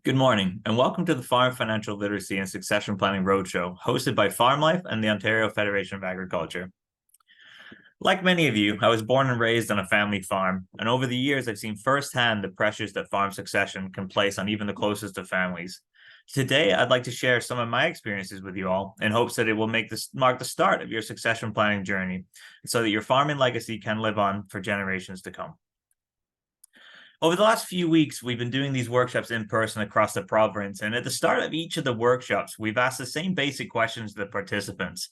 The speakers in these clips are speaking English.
Good morning, and welcome to the Farm Financial Literacy and Succession Planning Roadshow, hosted by Farm Life and the Ontario Federation of Agriculture. Like many of you, I was born and raised on a family farm, and over the years, I've seen firsthand the pressures that farm succession can place on even the closest of families. Today, I'd like to share some of my experiences with you all in hopes that it will mark the start of your succession planning journey so that your farming legacy can live on for generations to come. Over the last few weeks, we've been doing these workshops in person across the province, and at the start of each of the workshops, we've asked the same basic questions to the participants.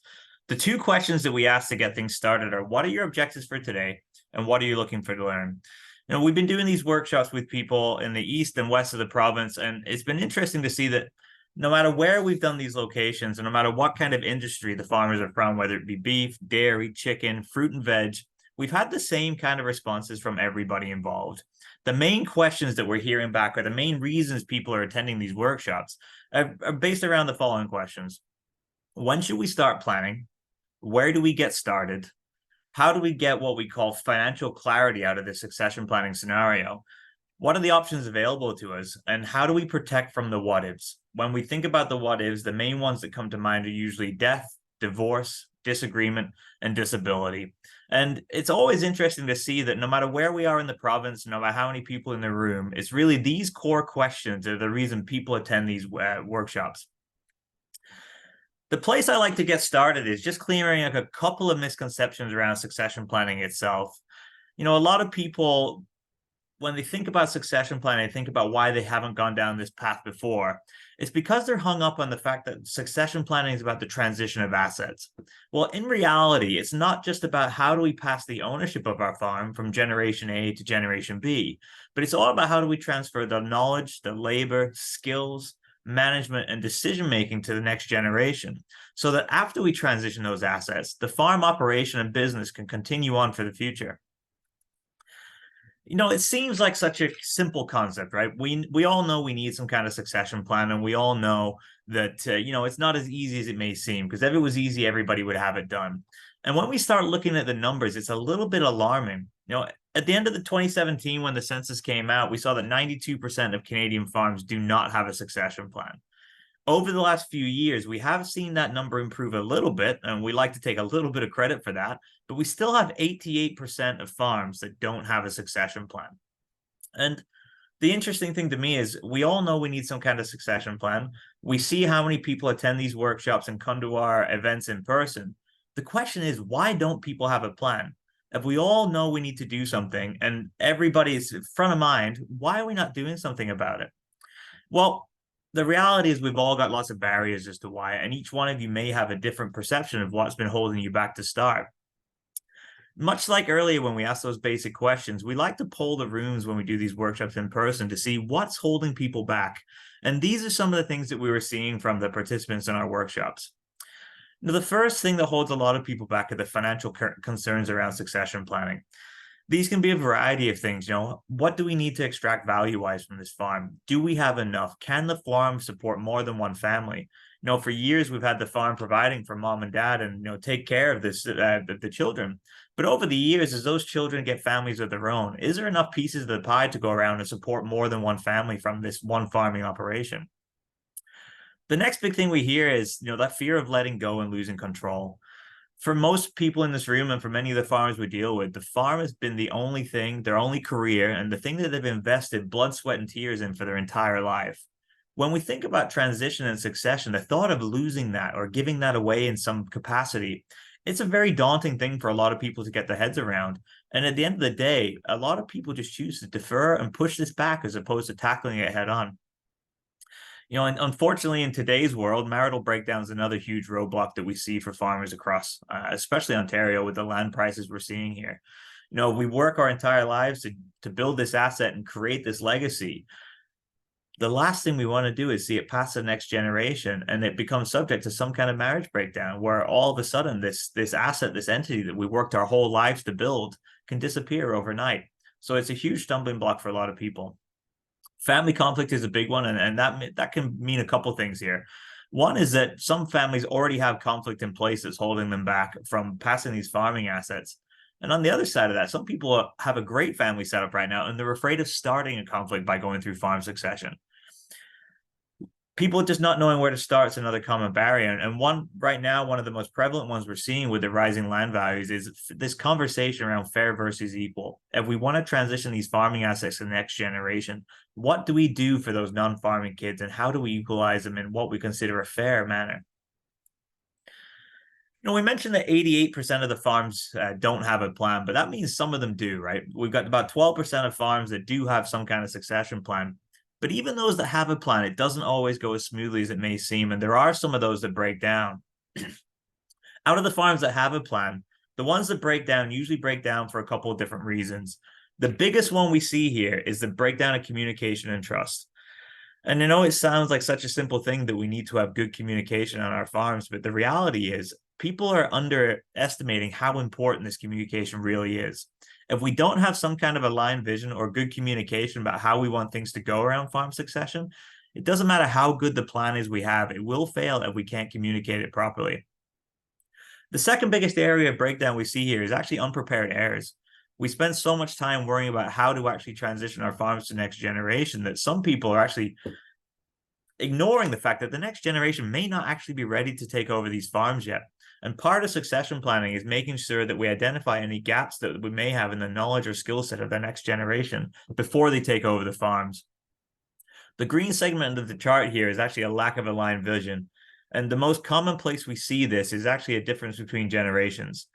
The two questions that we ask to get things started are, what are your objectives for today, and what are you looking for to learn? We've been doing these workshops with people in the east and west of the province, and it's been interesting to see that no matter where we've done these locations, and no matter what kind of industry the farmers are from, whether it be beef, dairy, chicken, fruit and veg, we've had the same kind of responses from everybody involved. The main questions that we're hearing back, or the main reasons people are attending these workshops, are based around the following questions. When should we start planning? Where do we get started? How do we get what we call financial clarity out of this succession planning scenario? What are the options available to us? And how do we protect from the what ifs? When we think about the what ifs, the main ones that come to mind are usually death, divorce, disagreement, and disability. And it's always interesting to see that no matter where we are in the province, no matter how many people in the room, it's really these core questions are the reason people attend these workshops. The place I like to get started is just clearing up a couple of misconceptions around succession planning itself. A lot of people, when they think about succession planning, they think about why they haven't gone down this path before. It's because they're hung up on the fact that succession planning is about the transition of assets. Well, in reality, it's not just about how do we pass the ownership of our farm from generation A to generation B, but it's all about how do we transfer the knowledge, the labor, skills, management, and decision-making to the next generation, so that after we transition those assets, the farm operation and business can continue on for the future. It seems like such a simple concept, right? We all know we need some kind of succession plan, and we all know that it's not as easy as it may seem, because if it was easy, everybody would have it done. And when we start looking at the numbers, it's a little bit alarming. At the end of the 2017, when the census came out, we saw that 92% of Canadian farms do not have a succession plan. Over the last few years, we have seen that number improve a little bit, and we like to take a little bit of credit for that, but we still have 88% of farms that don't have a succession plan. And the interesting thing to me is we all know we need some kind of succession plan. We see how many people attend these workshops and come to our events in person. The question is, why don't people have a plan? If we all know we need to do something and everybody's front of mind, why are we not doing something about it? Well, the reality is we've all got lots of barriers as to why, and each one of you may have a different perception of what's been holding you back to start. Much like earlier when we asked those basic questions, we like to poll the rooms when we do these workshops in person to see what's holding people back. And these are some of the things that we were seeing from the participants in our workshops. Now, the first thing that holds a lot of people back are the financial concerns around succession planning. These can be a variety of things. What do we need to extract value-wise from this farm? Do we have enough? Can the farm support more than one family? For years we've had the farm providing for mom and dad and take care of the children. But over the years, as those children get families of their own, is there enough pieces of the pie to go around and support more than one family from this one farming operation? The next big thing we hear is that fear of letting go and losing control. For most people in this room and for many of the farmers we deal with, the farm has been the only thing, their only career, and the thing that they've invested blood, sweat, and tears in for their entire life. When we think about transition and succession, the thought of losing that or giving that away in some capacity, it's a very daunting thing for a lot of people to get their heads around. And at the end of the day, a lot of people just choose to defer and push this back as opposed to tackling it head on. And unfortunately, in today's world, marital breakdown is another huge roadblock that we see for farmers across, especially Ontario, with the land prices we're seeing here. We work our entire lives to build this asset and create this legacy. The last thing we want to do is see it pass to the next generation and it becomes subject to some kind of marriage breakdown where all of a sudden this asset, this entity that we worked our whole lives to build can disappear overnight. So it's a huge stumbling block for a lot of people. Family conflict is a big one, and that can mean a couple things here. One is that some families already have conflict in place that's holding them back from passing these farming assets. And on the other side of that, some people have a great family setup right now, and they're afraid of starting a conflict by going through farm succession. people just not knowing where to start is another common barrier. And one right now, one of the most prevalent ones we're seeing with the rising land values is this conversation around fair versus equal. If we want to transition these farming assets to the next generation, what do we do for those non-farming kids, and how do we equalize them in what we consider a fair manner? We mentioned that 88% of the farms don't have a plan, but that means some of them do, right? We've got about 12% of farms that do have some kind of succession plan. But even those that have a plan, it doesn't always go as smoothly as it may seem. And there are some of those that break down. Out of the farms that have a plan, the ones that break down usually break down for a couple of different reasons. The biggest one we see here is the breakdown of communication and trust. And it sounds like such a simple thing that we need to have good communication on our farms, but the reality is people are underestimating how important this communication really is. If we don't have some kind of aligned vision or good communication about how we want things to go around farm succession, it doesn't matter how good the plan is we have, it will fail if we can't communicate it properly. The second biggest area of breakdown we see here is actually unprepared heirs. We spend so much time worrying about how to actually transition our farms to the next generation that some people are actually ignoring the fact that the next generation may not actually be ready to take over these farms yet. And part of succession planning is making sure that we identify any gaps that we may have in the knowledge or skill set of the next generation before they take over the farms. The green segment of the chart here is actually a lack of aligned vision. And the most common place we see this is actually a difference between generations.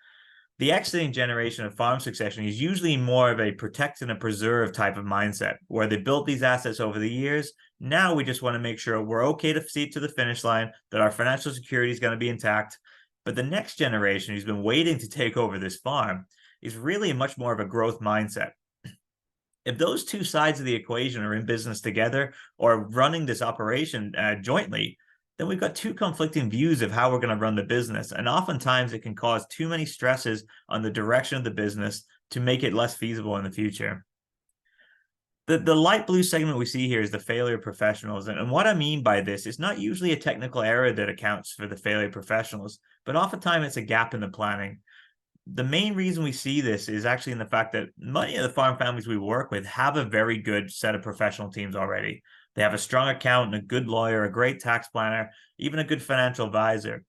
The exiting generation of farm succession is usually more of a protect and a preserve type of mindset, where they built these assets over the years. Now we just want to make sure we're okay to see it to the finish line, that our financial security is going to be intact. But the next generation who's been waiting to take over this farm is really much more of a growth mindset. If those two sides of the equation are in business together or running this operation jointly, then we've got two conflicting views of how we're going to run the business. And oftentimes it can cause too many stresses on the direction of the business to make it less feasible in the future. The light blue segment we see here is the failure of professionals. And what I mean by this is not usually a technical error that accounts for the failure of professionals, but oftentimes it's a gap in the planning. The main reason we see this is actually in the fact that many of the farm families we work with have a very good set of professional teams already. They have a strong accountant, a good lawyer, a great tax planner, even a good financial advisor.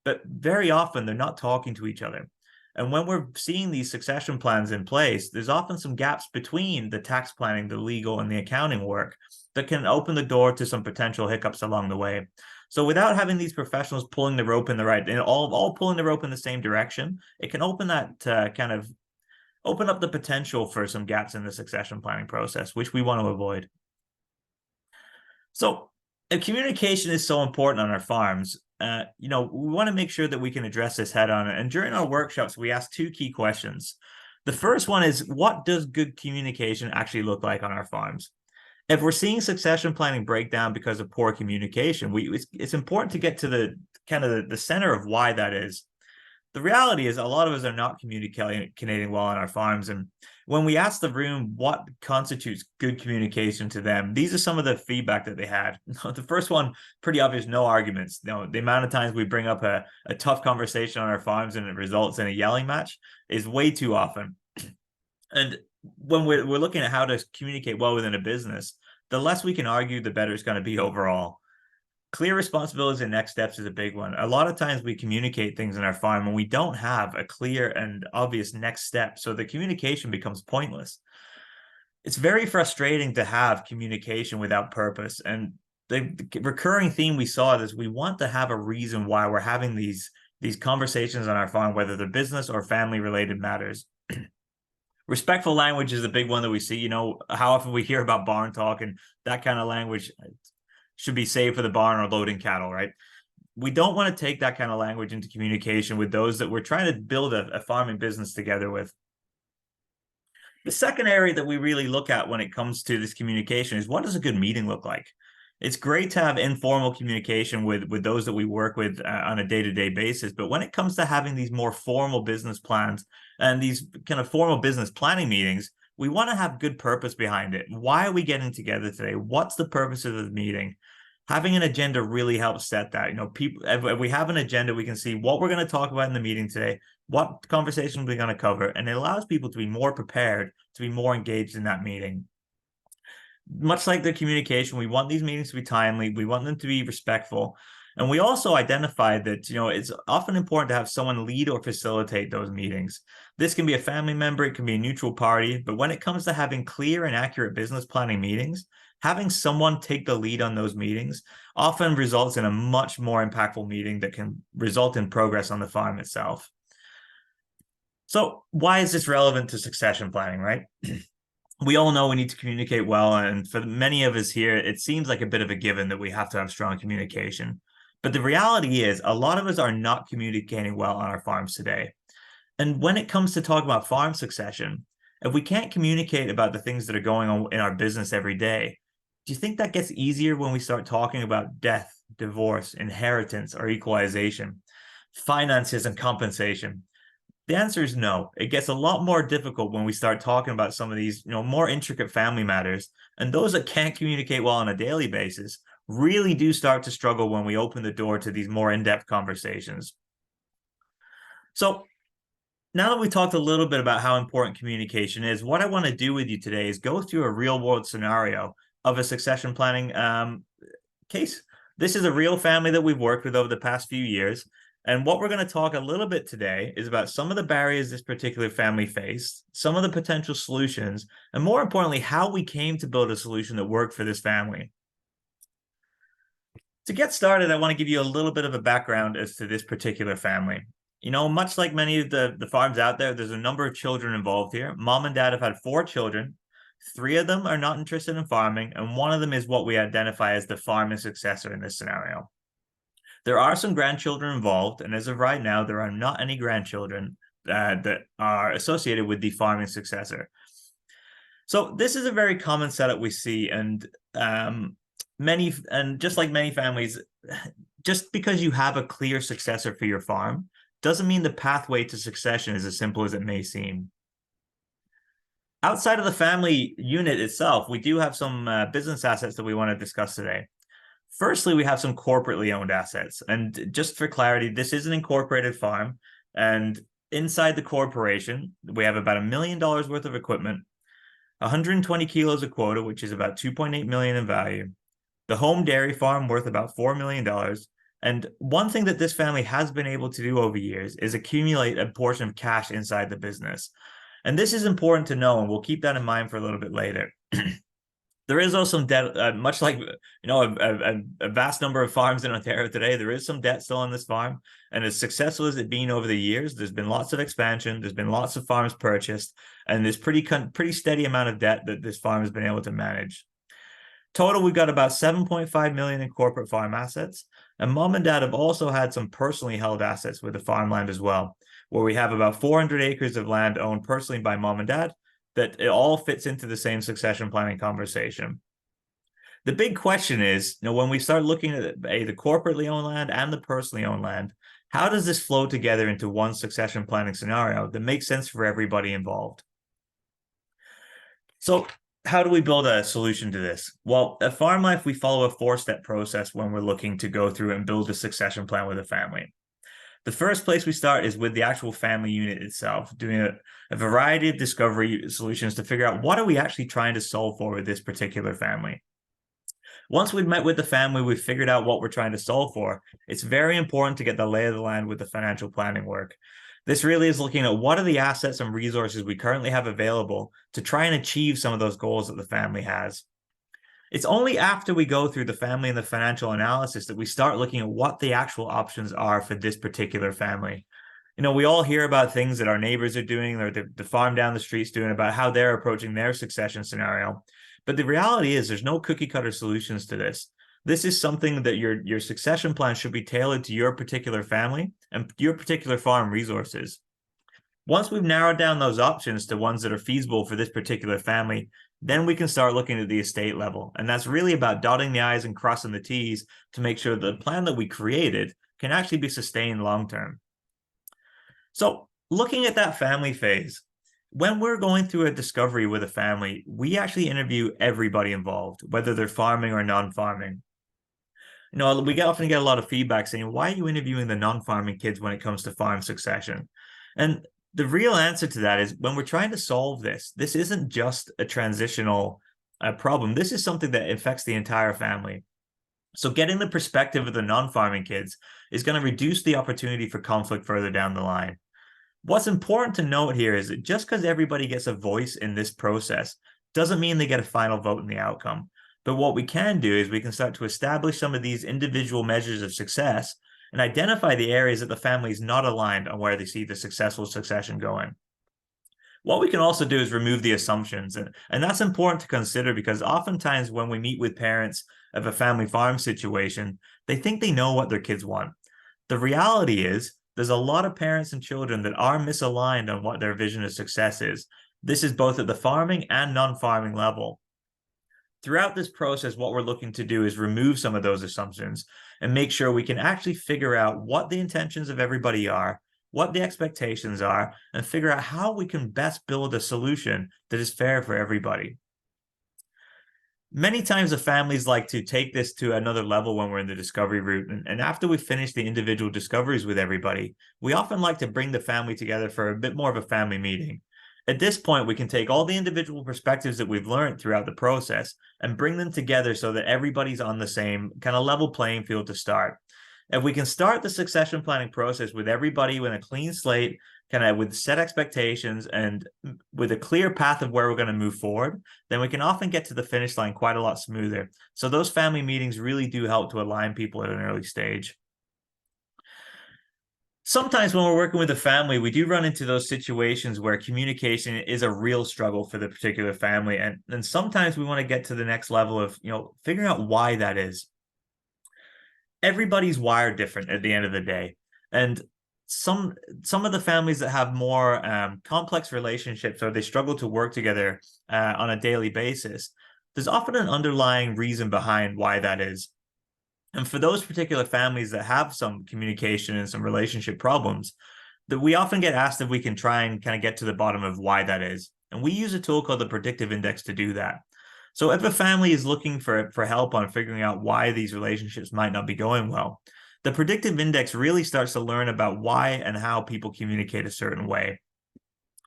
But very often they're not talking to each other. And when we're seeing these succession plans in place, there's often some gaps between the tax planning, the legal, and the accounting work that can open the door to some potential hiccups along the way. So without having these professionals pulling the rope in the right, and all pulling the rope in the same direction, it can open that open up the potential for some gaps in the succession planning process, which we want to avoid. So if communication is so important on our farms, we want to make sure that we can address this head on. And during our workshops, we ask two key questions. The first one is, what does good communication actually look like on our farms? If we're seeing succession planning break down because of poor communication, it's important to get to the center of why that is. The reality is a lot of us are not communicating well on our farms. And when we asked the room what constitutes good communication to them, these are some of the feedback that they had. The first one, pretty obvious, no arguments. The amount of times we bring up a tough conversation on our farms and it results in a yelling match is way too often. And when we're looking at how to communicate well within a business, the less we can argue, the better it's going to be overall. Clear responsibilities and next steps is a big one. A lot of times we communicate things in our farm and we don't have a clear and obvious next step. So the communication becomes pointless. It's very frustrating to have communication without purpose. And the recurring theme we saw is we want to have a reason why we're having these conversations on our farm, whether they're business or family related matters. Respectful language is a big one that we see. How often we hear about barn talk, and that kind of language should be saved for the barn or loading cattle, right? We don't want to take that kind of language into communication with those that we're trying to build a farming business together with. The second area that we really look at when it comes to this communication is, what does a good meeting look like? It's great to have informal communication with those that we work with on a day-to-day basis. But when it comes to having these more formal business plans and these kind of formal business planning meetings, we want to have good purpose behind it. Why are we getting together today? What's the purpose of the meeting? Having an agenda really helps set that. If we have an agenda, we can see what we're going to talk about in the meeting today, what conversations we're going to cover, and it allows people to be more prepared, to be more engaged in that meeting. Much like the communication, we want these meetings to be timely. We want them to be respectful. And we also identified that, it's often important to have someone lead or facilitate those meetings. This can be a family member, it can be a neutral party, but when it comes to having clear and accurate business planning meetings, having someone take the lead on those meetings often results in a much more impactful meeting that can result in progress on the farm itself. So why is this relevant to succession planning, right? We all know we need to communicate well, and for many of us here, it seems like a bit of a given that we have to have strong communication. But the reality is, a lot of us are not communicating well on our farms today. And when it comes to talking about farm succession, if we can't communicate about the things that are going on in our business every day, do you think that gets easier when we start talking about death, divorce, inheritance, or equalization, finances, and compensation? The answer is no. It gets a lot more difficult when we start talking about some of these, more intricate family matters. And those that can't communicate well on a daily basis really do start to struggle when we open the door to these more in-depth conversations. So now that we talked a little bit about how important communication is, what I want to do with you today is go through a real-world scenario of a succession planning case. This is a real family that we've worked with over the past few years. And what we're going to talk a little bit today is about some of the barriers this particular family faced, some of the potential solutions, and more importantly, how we came to build a solution that worked for this family. To get started, I want to give you a little bit of a background as to this particular family. Much like many of the farms out there, there's a number of children involved here. Mom and dad have had 4 children. 3 of them are not interested in farming, and 1 of them is what we identify as the farming successor in this scenario. There are some grandchildren involved, and as of right now, there are not any grandchildren that are associated with the farming successor. So this is a very common setup we see, and just like many families, just because you have a clear successor for your farm doesn't mean the pathway to succession is as simple as it may seem. Outside of the family unit itself, we do have some business assets that we want to discuss today. Firstly, we have some corporately owned assets. And just for clarity, this is an incorporated farm. And inside the corporation, we have about $1 million worth of equipment, 120 kilos of quota, which is about 2.8 million in value, the home dairy farm worth about $4 million. And one thing that this family has been able to do over years is accumulate a portion of cash inside the business. And this is important to know, and we'll keep that in mind for a little bit later. There is also some debt, much like a vast number of farms in Ontario today. There is some debt still on this farm, and as successful as it's been over the years, there's been lots of expansion. There's been lots of farms purchased, and there's pretty steady amount of debt that this farm has been able to manage. Total, we've got about 7.5 million in corporate farm assets, and mom and dad have also had some personally held assets with the farmland as well, where we have about 400 acres of land owned personally by mom and dad. That it all fits into the same succession planning conversation. The big question is, when we start looking at the corporately owned land and the personally owned land, how does this flow together into one succession planning scenario that makes sense for everybody involved? So how do we build a solution to this? Well, at Farm Life, we follow a 4-step process when we're looking to go through and build a succession plan with a family. The first place we start is with the actual family unit itself, doing a variety of discovery solutions to figure out what are we actually trying to solve for with this particular family. Once we've met with the family, we've figured out what we're trying to solve for. It's very important to get the lay of the land with the financial planning work. This really is looking at what are the assets and resources we currently have available to try and achieve some of those goals that the family has. It's only after we go through the family and the financial analysis that we start looking at what the actual options are for this particular family. We all hear about things that our neighbors are doing or the farm down the street's doing about how they're approaching their succession scenario. But the reality is there's no cookie cutter solutions to this. This is something that your succession plan should be tailored to your particular family and your particular farm resources. Once we've narrowed down those options to ones that are feasible for this particular family, then we can start looking at the estate level. And that's really about dotting the I's and crossing the T's to make sure the plan that we created can actually be sustained long-term. So looking at that family phase, when we're going through a discovery with a family, we actually interview everybody involved, whether they're farming or non-farming. We often get a lot of feedback saying, why are you interviewing the non-farming kids when it comes to farm succession? And the real answer to that is when we're trying to solve this isn't just a transitional problem, this is something that affects the entire family. So getting the perspective of the non-farming kids is going to reduce the opportunity for conflict further down the line. What's important to note here is that just because everybody gets a voice in this process doesn't mean they get a final vote in the outcome. But what we can do is we can start to establish some of these individual measures of success and identify the areas that the family is not aligned on where they see the successful succession going. What we can also do is remove the assumptions. And that's important to consider because oftentimes when we meet with parents of a family farm situation, they think they know what their kids want. The reality is there's a lot of parents and children that are misaligned on what their vision of success is. This is both at the farming and non-farming level. Throughout this process, what we're looking to do is remove some of those assumptions and make sure we can actually figure out what the intentions of everybody are, what the expectations are, and figure out how we can best build a solution that is fair for everybody. Many times the families like to take this to another level when we're in the discovery route. And after we finish the individual discoveries with everybody, we often like to bring the family together for a bit more of a family meeting. At this point, we can take all the individual perspectives that we've learned throughout the process and bring them together so that everybody's on the same kind of level playing field to start. If we can start the succession planning process with everybody with a clean slate, kind of with set expectations and with a clear path of where we're going to move forward, then we can often get to the finish line quite a lot smoother. So those family meetings really do help to align people at an early stage. Sometimes when we're working with a family, we do run into those situations where communication is a real struggle for the particular family. And sometimes we want to get to the next level of, figuring out why that is. Everybody's wired different at the end of the day. And some of the families that have more complex relationships or they struggle to work together on a daily basis, there's often an underlying reason behind why that is. And for those particular families that have some communication and some relationship problems, that we often get asked if we can try and kind of get to the bottom of why that is. And we use a tool called the predictive index to do that. So if a family is looking for help on figuring out why these relationships might not be going well, the predictive index really starts to learn about why and how people communicate a certain way.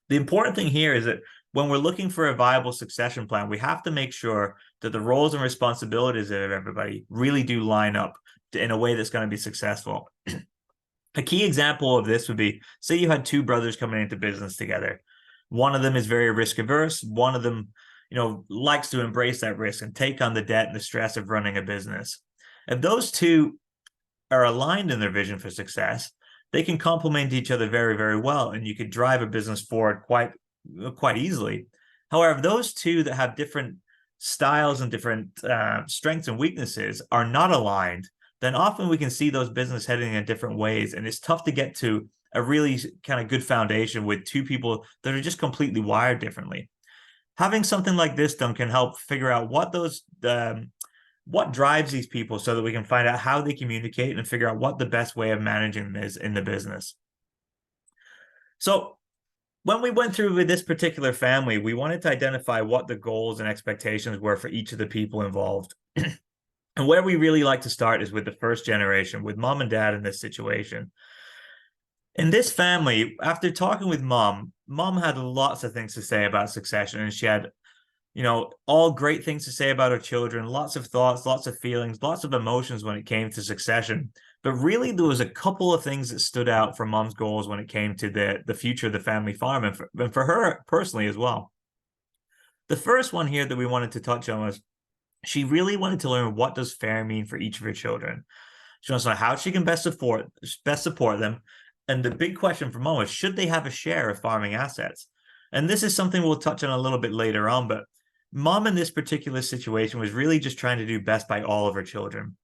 The important thing here is that when we're looking for a viable succession plan, we have to make sure that the roles and responsibilities of everybody really do line up in a way that's going to be successful. A key example of this would be, say you had two brothers coming into business together. One of them is very risk averse. One of them, likes to embrace that risk and take on the debt and the stress of running a business. If those two are aligned in their vision for success, they can complement each other very, very well, and you could drive a business forward quite easily. However, those two that have different styles and different strengths and weaknesses are not aligned, then often we can see those business heading in different ways, and it's tough to get to a really kind of good foundation with two people that are just completely wired differently. Having something like this done can help figure out what drives these people so that we can find out how they communicate and figure out what the best way of managing them is in the business. So when we went through with this particular family, we wanted to identify what the goals and expectations were for each of the people involved. And where we really like to start is with the first generation, with mom and dad in this situation. In this family, after talking with mom had lots of things to say about succession, and she had all great things to say about her children, lots of thoughts, lots of feelings, lots of emotions when it came to succession. But really, there was a couple of things that stood out for mom's goals when it came to the future of the family farm and for her personally as well. The first one here that we wanted to touch on was she really wanted to learn what does fair mean for each of her children. She wants to know how she can best support them. And the big question for mom was, should they have a share of farming assets? And this is something we'll touch on a little bit later on, but mom in this particular situation was really just trying to do best by all of her children.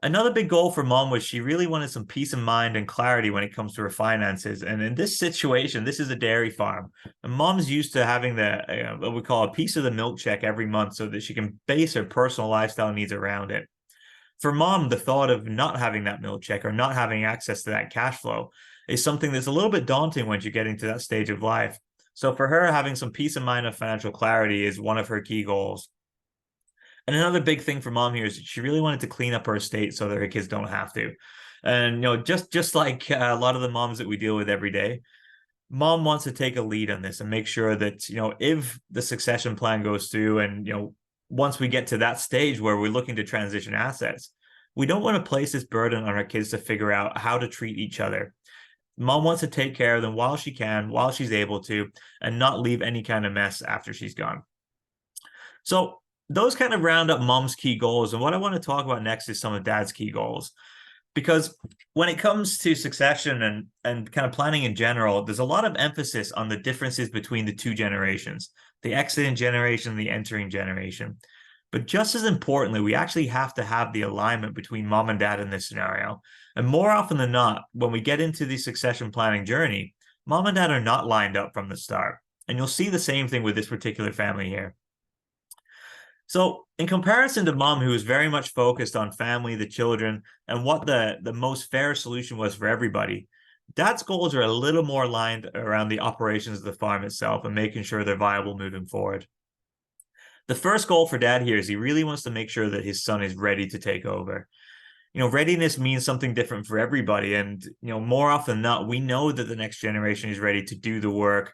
Another big goal for mom was she really wanted some peace of mind and clarity when it comes to her finances. And in this situation, this is a dairy farm. And mom's used to having what we call a piece of the milk check every month so that she can base her personal lifestyle needs around it. For mom, the thought of not having that milk check or not having access to that cash flow is something that's a little bit daunting when you're getting to that stage of life. So for her, having some peace of mind of financial clarity is one of her key goals. And another big thing for mom here is she really wanted to clean up her estate so that her kids don't have to. And just like a lot of the moms that we deal with every day, Mom wants to take a lead on this and make sure that, if the succession plan goes through and, once we get to that stage where we're looking to transition assets, we don't want to place this burden on our kids to figure out how to treat each other. Mom wants to take care of them while she can, while she's able to, and not leave any kind of mess after she's gone. So those kind of round up mom's key goals. And what I want to talk about next is some of dad's key goals. Because when it comes to succession and kind of planning in general, there's a lot of emphasis on the differences between the two generations, the exiting generation and the entering generation. But just as importantly, we actually have to have the alignment between mom and dad in this scenario. And more often than not, when we get into the succession planning journey, mom and dad are not lined up from the start. And you'll see the same thing with this particular family here. So, in comparison to mom, who was very much focused on family, the children, and what the most fair solution was for everybody, dad's goals are a little more aligned around the operations of the farm itself and making sure they're viable moving forward. The first goal for dad here is he really wants to make sure that his son is ready to take over. Readiness means something different for everybody. And, more often than not, we know that the next generation is ready to do the work,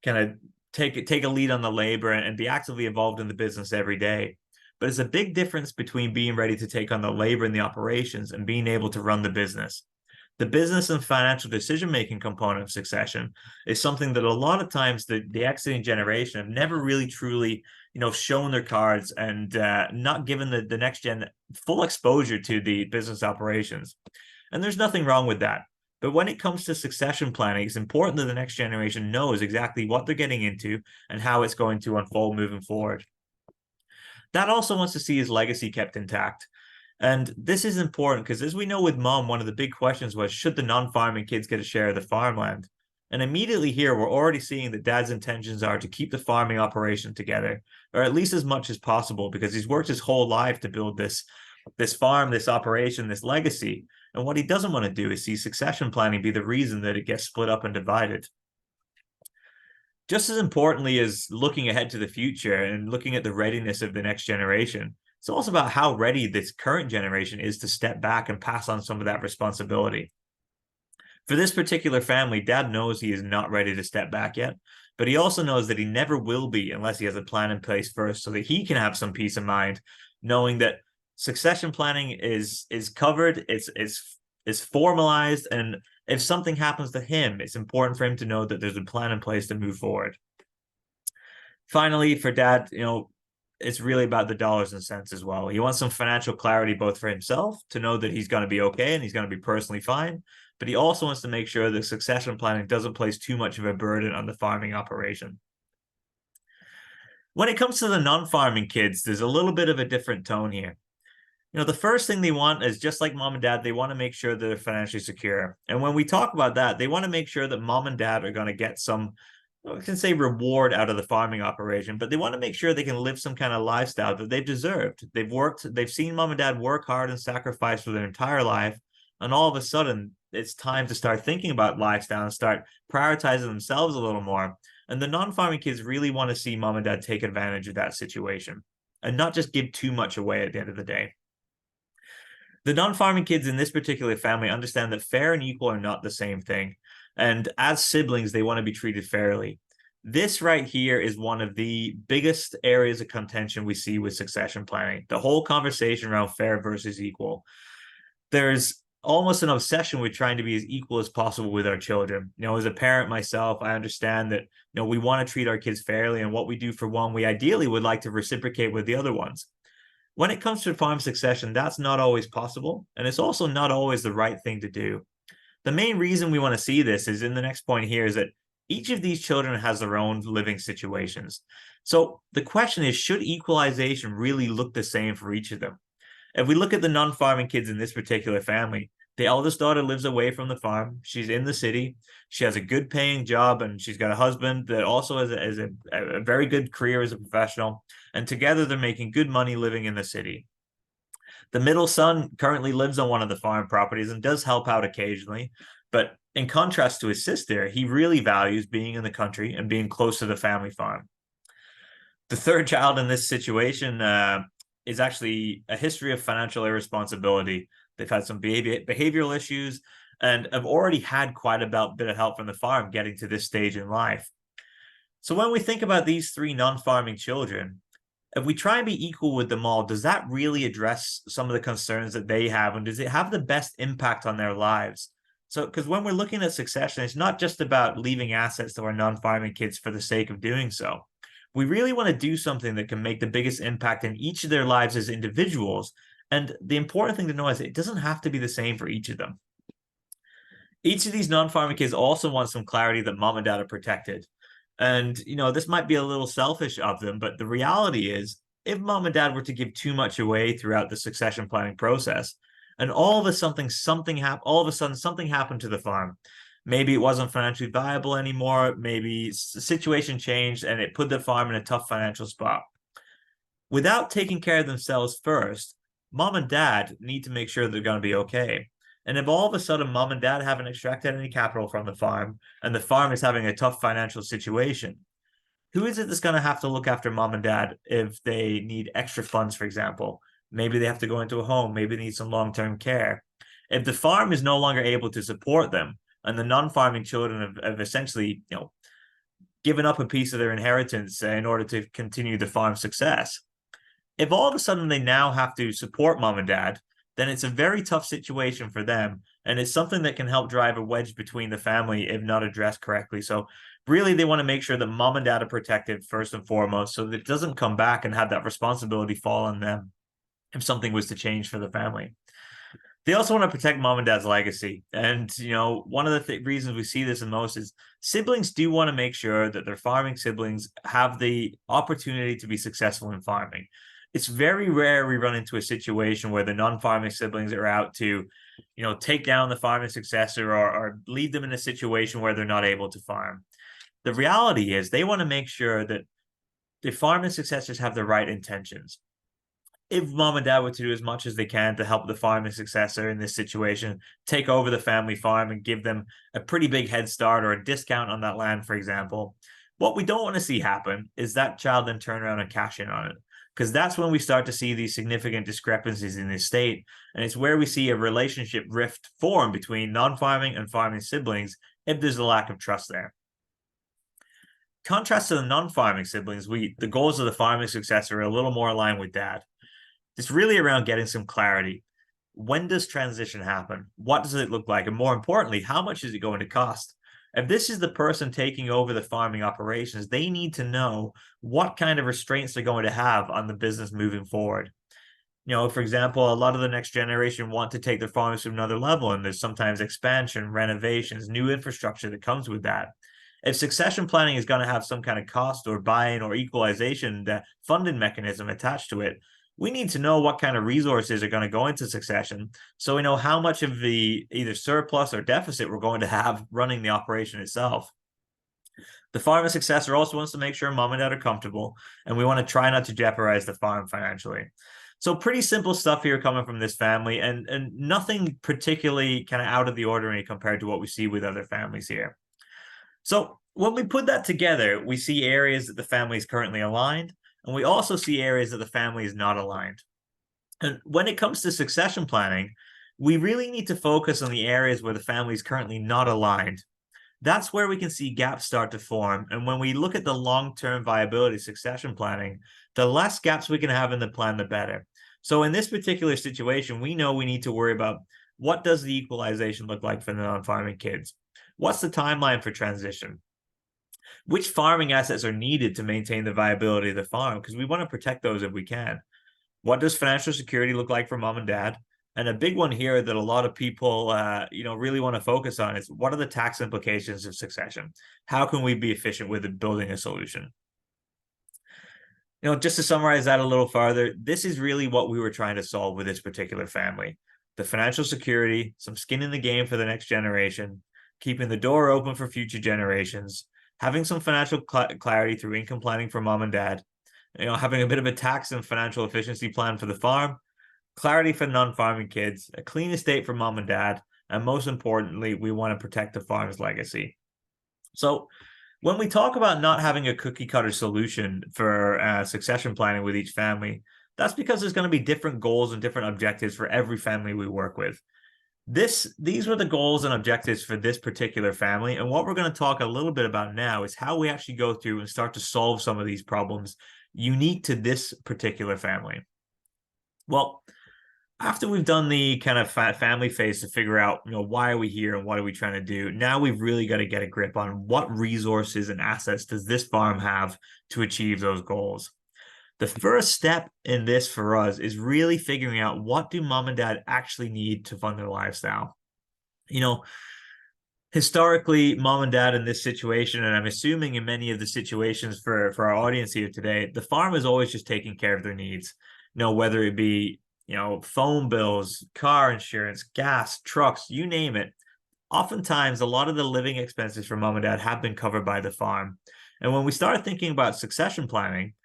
kind of take a lead on the labor and be actively involved in the business every day. But it's a big difference between being ready to take on the labor and the operations and being able to run the business. The business and financial decision-making component of succession is something that a lot of times the exiting generation have never really truly, shown their cards and not given the next gen full exposure to the business operations. And there's nothing wrong with that. But when it comes to succession planning, it's important that the next generation knows exactly what they're getting into and how it's going to unfold moving forward. Dad also wants to see his legacy kept intact. And this is important because, as we know with mom, one of the big questions was, should the non-farming kids get a share of the farmland? And immediately here, we're already seeing that dad's intentions are to keep the farming operation together, or at least as much as possible, because he's worked his whole life to build this farm, this operation, this legacy. And what he doesn't want to do is see succession planning be the reason that it gets split up and divided. Just as importantly as looking ahead to the future and looking at the readiness of the next generation, it's also about how ready this current generation is to step back and pass on some of that responsibility. For this particular family, dad knows he is not ready to step back yet, but he also knows that he never will be unless he has a plan in place first so that he can have some peace of mind, knowing that succession planning is covered, it's formalized, and if something happens to him, it's important for him to know that there's a plan in place to move forward. Finally, for dad, it's really about the dollars and cents as well. He wants some financial clarity both for himself to know that he's going to be okay and he's going to be personally fine, but he also wants to make sure that succession planning doesn't place too much of a burden on the farming operation. When it comes to the non-farming kids, there's a little bit of a different tone here. The first thing they want is, just like mom and dad, they want to make sure that they're financially secure. And when we talk about that, they want to make sure that mom and dad are going to get some, I can say, reward out of the farming operation, but they want to make sure they can live some kind of lifestyle that they've deserved. They've seen mom and dad work hard and sacrifice for their entire life. And all of a sudden, it's time to start thinking about lifestyle and start prioritizing themselves a little more. And the non-farming kids really want to see mom and dad take advantage of that situation and not just give too much away at the end of the day. The non-farming kids in this particular family understand that fair and equal are not the same thing. And as siblings, they want to be treated fairly. This right here is one of the biggest areas of contention we see with succession planning. The whole conversation around fair versus equal. There's almost an obsession with trying to be as equal as possible with our children. As a parent myself, I understand that, we want to treat our kids fairly, and what we do for one, we ideally would like to reciprocate with the other ones. When it comes to farm succession, that's not always possible, and it's also not always the right thing to do. The main reason we want to see this is in the next point here is that each of these children has their own living situations. So the question is, should equalization really look the same for each of them? If we look at the non-farming kids in this particular family, the eldest daughter lives away from the farm. She's in the city. She has a good paying job, and she's got a husband that also has a very good career as a professional. And together they're making good money living in the city. The middle son currently lives on one of the farm properties and does help out occasionally. But in contrast to his sister, he really values being in the country and being close to the family farm. The third child in this situation is actually a history of financial irresponsibility. They've had some behavioral issues, and have already had quite a bit of help from the farm getting to this stage in life. So when we think about these three non-farming children, if we try and be equal with them all, does that really address some of the concerns that they have? And does it have the best impact on their lives? So, because when we're looking at succession, it's not just about leaving assets to our non-farming kids for the sake of doing so. We really want to do something that can make the biggest impact in each of their lives as individuals. And the important thing to know is it doesn't have to be the same for each of them. Each of these non-farming kids also want some clarity that mom and dad are protected. And, this might be a little selfish of them, but the reality is if mom and dad were to give too much away throughout the succession planning process, and all of a sudden something happened to the farm. Maybe it wasn't financially viable anymore. Maybe the situation changed and it put the farm in a tough financial spot. Without taking care of themselves first, mom and dad need to make sure they're going to be okay. And if all of a sudden mom and dad haven't extracted any capital from the farm and the farm is having a tough financial situation, who is it that's going to have to look after mom and dad if they need extra funds, for example? Maybe they have to go into a home. Maybe they need some long-term care. If the farm is no longer able to support them and the non-farming children have essentially, given up a piece of their inheritance in order to continue the farm's success, if all of a sudden they now have to support mom and dad, then it's a very tough situation for them. And it's something that can help drive a wedge between the family if not addressed correctly. So really, they want to make sure that mom and dad are protected first and foremost so that it doesn't come back and have that responsibility fall on them if something was to change for the family. They also want to protect mom and dad's legacy. And, one of the reasons we see this in most is siblings do want to make sure that their farming siblings have the opportunity to be successful in farming. It's very rare we run into a situation where the non-farming siblings are out to, take down the farming successor or leave them in a situation where they're not able to farm. The reality is they want to make sure that the farming successors have the right intentions. If mom and dad were to do as much as they can to help the farming successor in this situation, take over the family farm and give them a pretty big head start or a discount on that land, for example, what we don't want to see happen is that child then turn around and cash in on it. Because that's when we start to see these significant discrepancies in the estate. And it's where we see a relationship rift form between non-farming and farming siblings if there's a lack of trust there. Contrast to the non-farming siblings, the goals of the farming successor are a little more aligned with dad. It's really around getting some clarity. When does transition happen? What does it look like? And more importantly, how much is it going to cost? If this is the person taking over the farming operations, they need to know what kind of restraints they're going to have on the business moving forward. For example, a lot of the next generation want to take their farms to another level, and there's sometimes expansion, renovations, new infrastructure that comes with that. If succession planning is going to have some kind of cost or buy-in or equalization funding mechanism attached to it, we need to know what kind of resources are going to go into succession so we know how much of the either surplus or deficit we're going to have running the operation itself. The farmer successor also wants to make sure mom and dad are comfortable, and we want to try not to jeopardize the farm financially. So pretty simple stuff here coming from this family, and nothing particularly kind of out of the ordinary compared to what we see with other families here. So when we put that together, we see areas that the family is currently aligned, and we also see areas that the family is not aligned. And when it comes to succession planning, we really need to focus on the areas where the family is currently not aligned. That's where we can see gaps start to form. And when we look at the long-term viability of succession planning, the less gaps we can have in the plan, the better. So in this particular situation, we know we need to worry about what does the equalization look like for the non-farming kids? What's the timeline for transition? Which farming assets are needed to maintain the viability of the farm? Because we want to protect those if we can. What does financial security look like for mom and dad? And a big one here that a lot of people, really want to focus on is what are the tax implications of succession? How can we be efficient with building a solution? Just to summarize that a little farther, this is really what we were trying to solve with this particular family. The financial security, some skin in the game for the next generation, keeping the door open for future generations, having some financial clarity through income planning for mom and dad, having a bit of a tax and financial efficiency plan for the farm, clarity for non-farming kids, a clean estate for mom and dad, and most importantly, we want to protect the farm's legacy. So when we talk about not having a cookie cutter solution for succession planning with each family, that's because there's going to be different goals and different objectives for every family we work with. These were the goals and objectives for this particular family. And what we're going to talk a little bit about now is how we actually go through and start to solve some of these problems unique to this particular family. Well, after we've done the kind of family phase to figure out, why are we here and what are we trying to do? Now we've really got to get a grip on what resources and assets does this farm have to achieve those goals. The first step in this for us is really figuring out what do mom and dad actually need to fund their lifestyle. Historically, mom and dad in this situation, and I'm assuming in many of the situations for our audience here today, the farm is always just taking care of their needs. Whether it be, phone bills, car insurance, gas, trucks, you name it. Oftentimes, a lot of the living expenses for mom and dad have been covered by the farm. And when we start thinking about succession planning,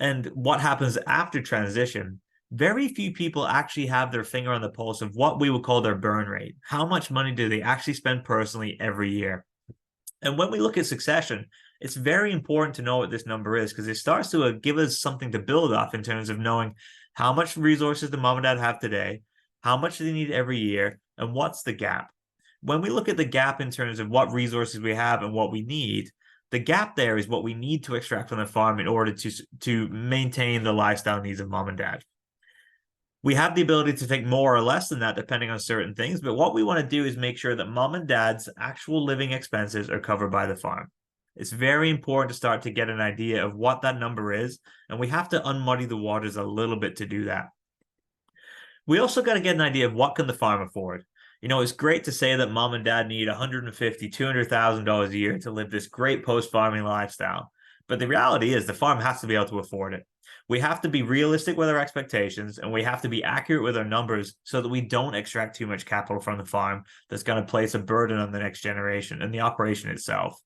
and what happens after transition, very few people actually have their finger on the pulse of what we would call their burn rate. How much money do they actually spend personally every year? And when we look at succession, it's very important to know what this number is, because it starts to give us something to build off in terms of knowing how much resources the mom and dad have today, how much do they need every year, and what's the gap. When we look at the gap in terms of what resources we have and what we need, the gap there is what we need to extract from the farm in order to maintain the lifestyle needs of mom and dad. We have the ability to take more or less than that depending on certain things, but what we want to do is make sure that mom and dad's actual living expenses are covered by the farm. It's very important to start to get an idea of what that number is, and we have to unmuddy the waters a little bit to do that. We also got to get an idea of what can the farm afford. It's great to say that mom and dad need $150,000, $200,000 a year to live this great post-farming lifestyle. But the reality is the farm has to be able to afford it. We have to be realistic with our expectations, and we have to be accurate with our numbers so that we don't extract too much capital from the farm that's going to place a burden on the next generation and the operation itself.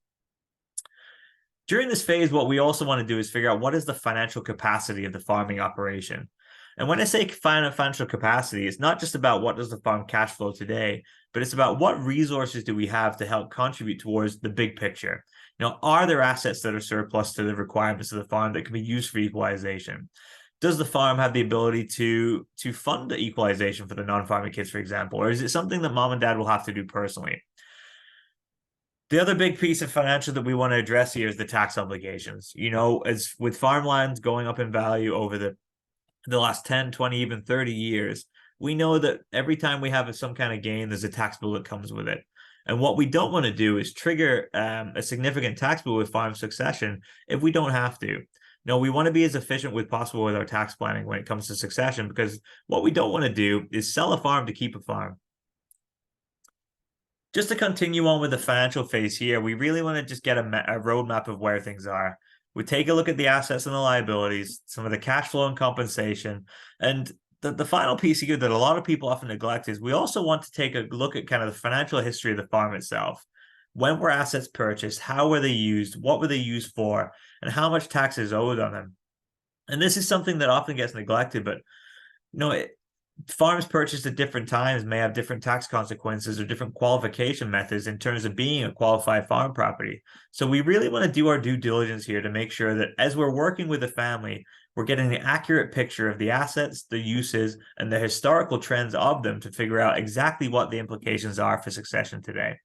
During this phase, what we also want to do is figure out what is the financial capacity of the farming operation. And when I say financial capacity, it's not just about what does the farm cash flow today, but it's about what resources do we have to help contribute towards the big picture. Are there assets that are surplus to the requirements of the farm that can be used for equalization? Does the farm have the ability to fund the equalization for the non-farming kids, for example? Or is it something that mom and dad will have to do personally? The other big piece of financial that we want to address here is the tax obligations. As with farmlands going up in value over the last 10, 20, even 30 years, we know that every time we have some kind of gain, there's a tax bill that comes with it. And what we don't want to do is trigger a significant tax bill with farm succession if we don't have to. We want to be as efficient as possible with our tax planning when it comes to succession, because what we don't want to do is sell a farm to keep a farm. Just to continue on with the financial phase here, we really want to just get a roadmap of where things are. We take a look at the assets and the liabilities, some of the cash flow and compensation. And the final piece here that a lot of people often neglect is we also want to take a look at kind of the financial history of the farm itself. When were assets purchased? How were they used? What were they used for? And how much tax is owed on them? And this is something that often gets neglected, but farms purchased at different times may have different tax consequences or different qualification methods in terms of being a qualified farm property. So we really want to do our due diligence here to make sure that as we're working with the family, we're getting the accurate picture of the assets, the uses, and the historical trends of them to figure out exactly what the implications are for succession today.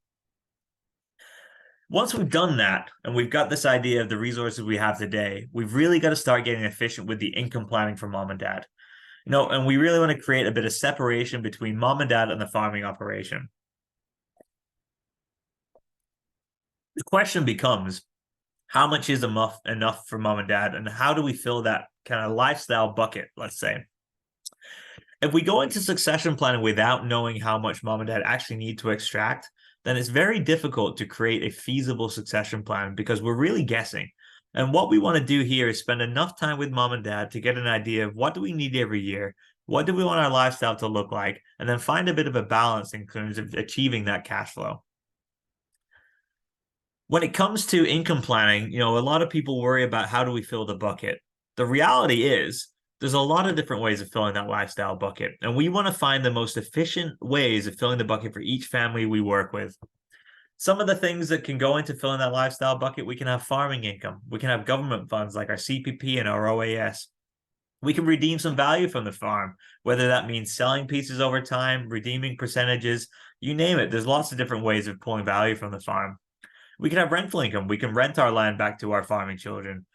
Once we've done that, and we've got this idea of the resources we have today, we've really got to start getting efficient with the income planning for mom and dad. And we really want to create a bit of separation between mom and dad and the farming operation. The question becomes, how much is enough for mom and dad, and how do we fill that kind of lifestyle bucket, let's say? If we go into succession planning without knowing how much mom and dad actually need to extract, then it's very difficult to create a feasible succession plan because we're really guessing. And what we want to do here is spend enough time with mom and dad to get an idea of what do we need every year, what do we want our lifestyle to look like, and then find a bit of a balance in terms of achieving that cash flow. When it comes to income planning, a lot of people worry about how do we fill the bucket. The reality is there's a lot of different ways of filling that lifestyle bucket, and we want to find the most efficient ways of filling the bucket for each family we work with. Some of the things that can go into filling that lifestyle bucket, we can have farming income. We can have government funds like our CPP and our OAS. We can redeem some value from the farm, whether that means selling pieces over time, redeeming percentages, you name it. There's lots of different ways of pulling value from the farm. We can have rental income. We can rent our land back to our farming children.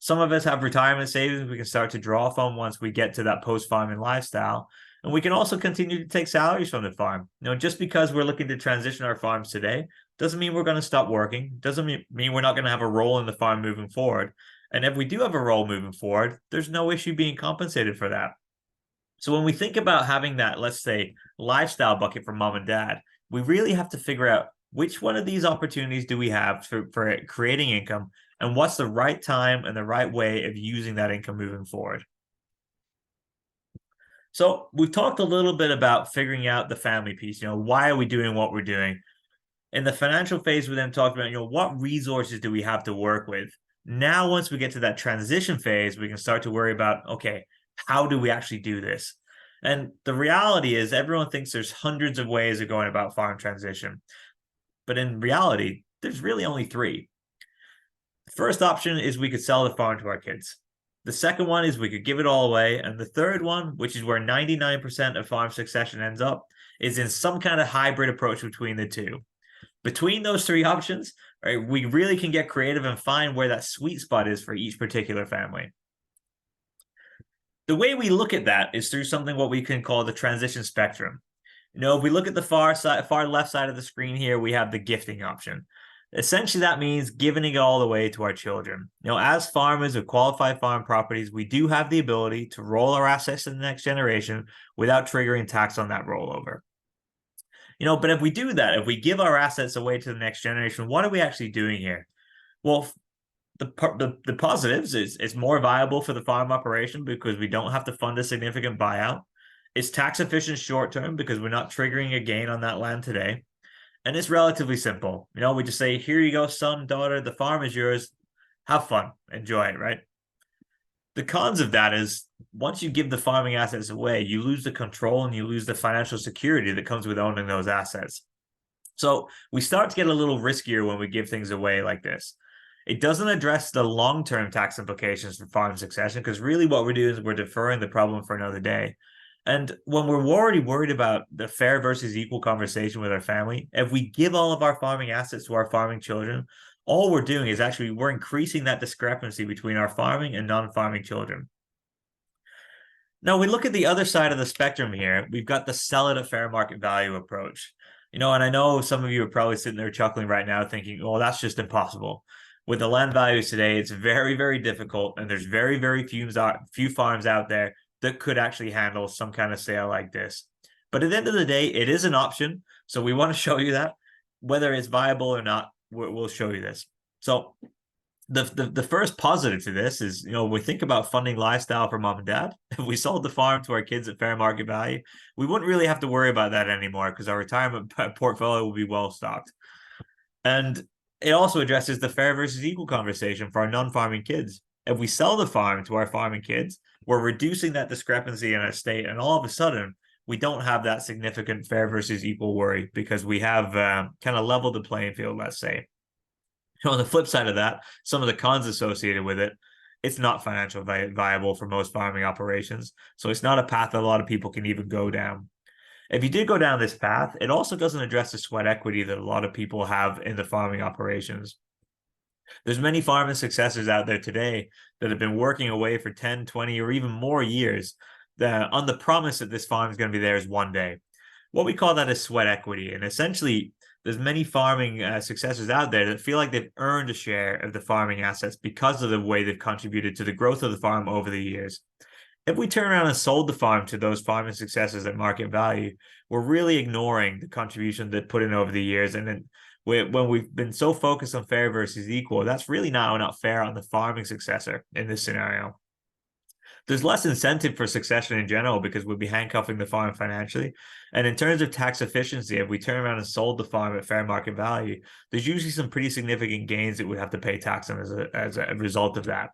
Some of us have retirement savings we can start to draw from once we get to that post-farming lifestyle. And we can also continue to take salaries from the farm. Just because we're looking to transition our farms today doesn't mean we're going to stop working. Doesn't mean we're not going to have a role in the farm moving forward. And if we do have a role moving forward, there's no issue being compensated for that. So when we think about having that, let's say, lifestyle bucket for mom and dad, we really have to figure out which one of these opportunities do we have for creating income, and what's the right time and the right way of using that income moving forward. So we've talked a little bit about figuring out the family piece. Why are we doing what we're doing? In the financial phase, we then talked about, what resources do we have to work with? Now, once we get to that transition phase, we can start to worry about, okay, how do we actually do this? And the reality is everyone thinks there's hundreds of ways of going about farm transition. But in reality, there's really only three. The first option is we could sell the farm to our kids. The second one is we could give it all away. And the third one, which is where 99% of farm succession ends up, is in some kind of hybrid approach between the two. Between those three options, right, we really can get creative and find where that sweet spot is for each particular family. The way we look at that is through something what we can call the transition spectrum. If we look at the far left side of the screen here, we have the gifting option. Essentially, that means giving it all away to our children. As farmers of qualified farm properties, we do have the ability to roll our assets to the next generation without triggering tax on that rollover. But if we do that, if we give our assets away to the next generation, what are we actually doing here? Well, the positives is it's more viable for the farm operation because we don't have to fund a significant buyout. It's tax efficient short term because we're not triggering a gain on that land today. And it's relatively simple. We just say, here you go, son, daughter, the farm is yours. Have fun. Enjoy it, right? The cons of that is once you give the farming assets away, you lose the control and you lose the financial security that comes with owning those assets. So we start to get a little riskier when we give things away like this. It doesn't address the long-term tax implications for farm succession because really what we're doing is we're deferring the problem for another day. And when we're already worried about the fair versus equal conversation with our family, if we give all of our farming assets to our farming children, all we're doing is actually we're increasing that discrepancy between our farming and non-farming children. Now, we look at the other side of the spectrum here. We've got the sell it at fair market value approach. And I know some of you are probably sitting there chuckling right now thinking, oh, that's just impossible. With the land values today, it's very, very difficult. And there's very, very few farms out there that could actually handle some kind of sale like this. But at the end of the day, it is an option. So we want to show you that. Whether it's viable or not, we'll show you this. So the first positive to this is, we think about funding lifestyle for mom and dad. If we sold the farm to our kids at fair market value, we wouldn't really have to worry about that anymore because our retirement portfolio will be well stocked. And it also addresses the fair versus equal conversation for our non-farming kids. If we sell the farm to our farming kids, we're reducing that discrepancy in our state. And all of a sudden, we don't have that significant fair versus equal worry because we have kind of leveled the playing field, let's say. On the flip side of that, some of the cons associated with it, it's not financially viable for most farming operations. So it's not a path that a lot of people can even go down. If you did go down this path, it also doesn't address the sweat equity that a lot of people have in the farming operations. There's many farming successors out there today that have been working away for 10, 20, or even more years on the promise that this farm is going to be theirs one day. What we call that is sweat equity. And essentially, there's many farming successors out there that feel like they've earned a share of the farming assets because of the way they've contributed to the growth of the farm over the years. If we turn around and sold the farm to those farming successors at market value, we're really ignoring the contribution they put in over the years. And then when we've been so focused on fair versus equal, that's really not fair on the farming successor in this scenario. There's less incentive for succession in general because we'd be handcuffing the farm financially. And in terms of tax efficiency, if we turn around and sold the farm at fair market value, there's usually some pretty significant gains that we'd have to pay tax on as a result of that.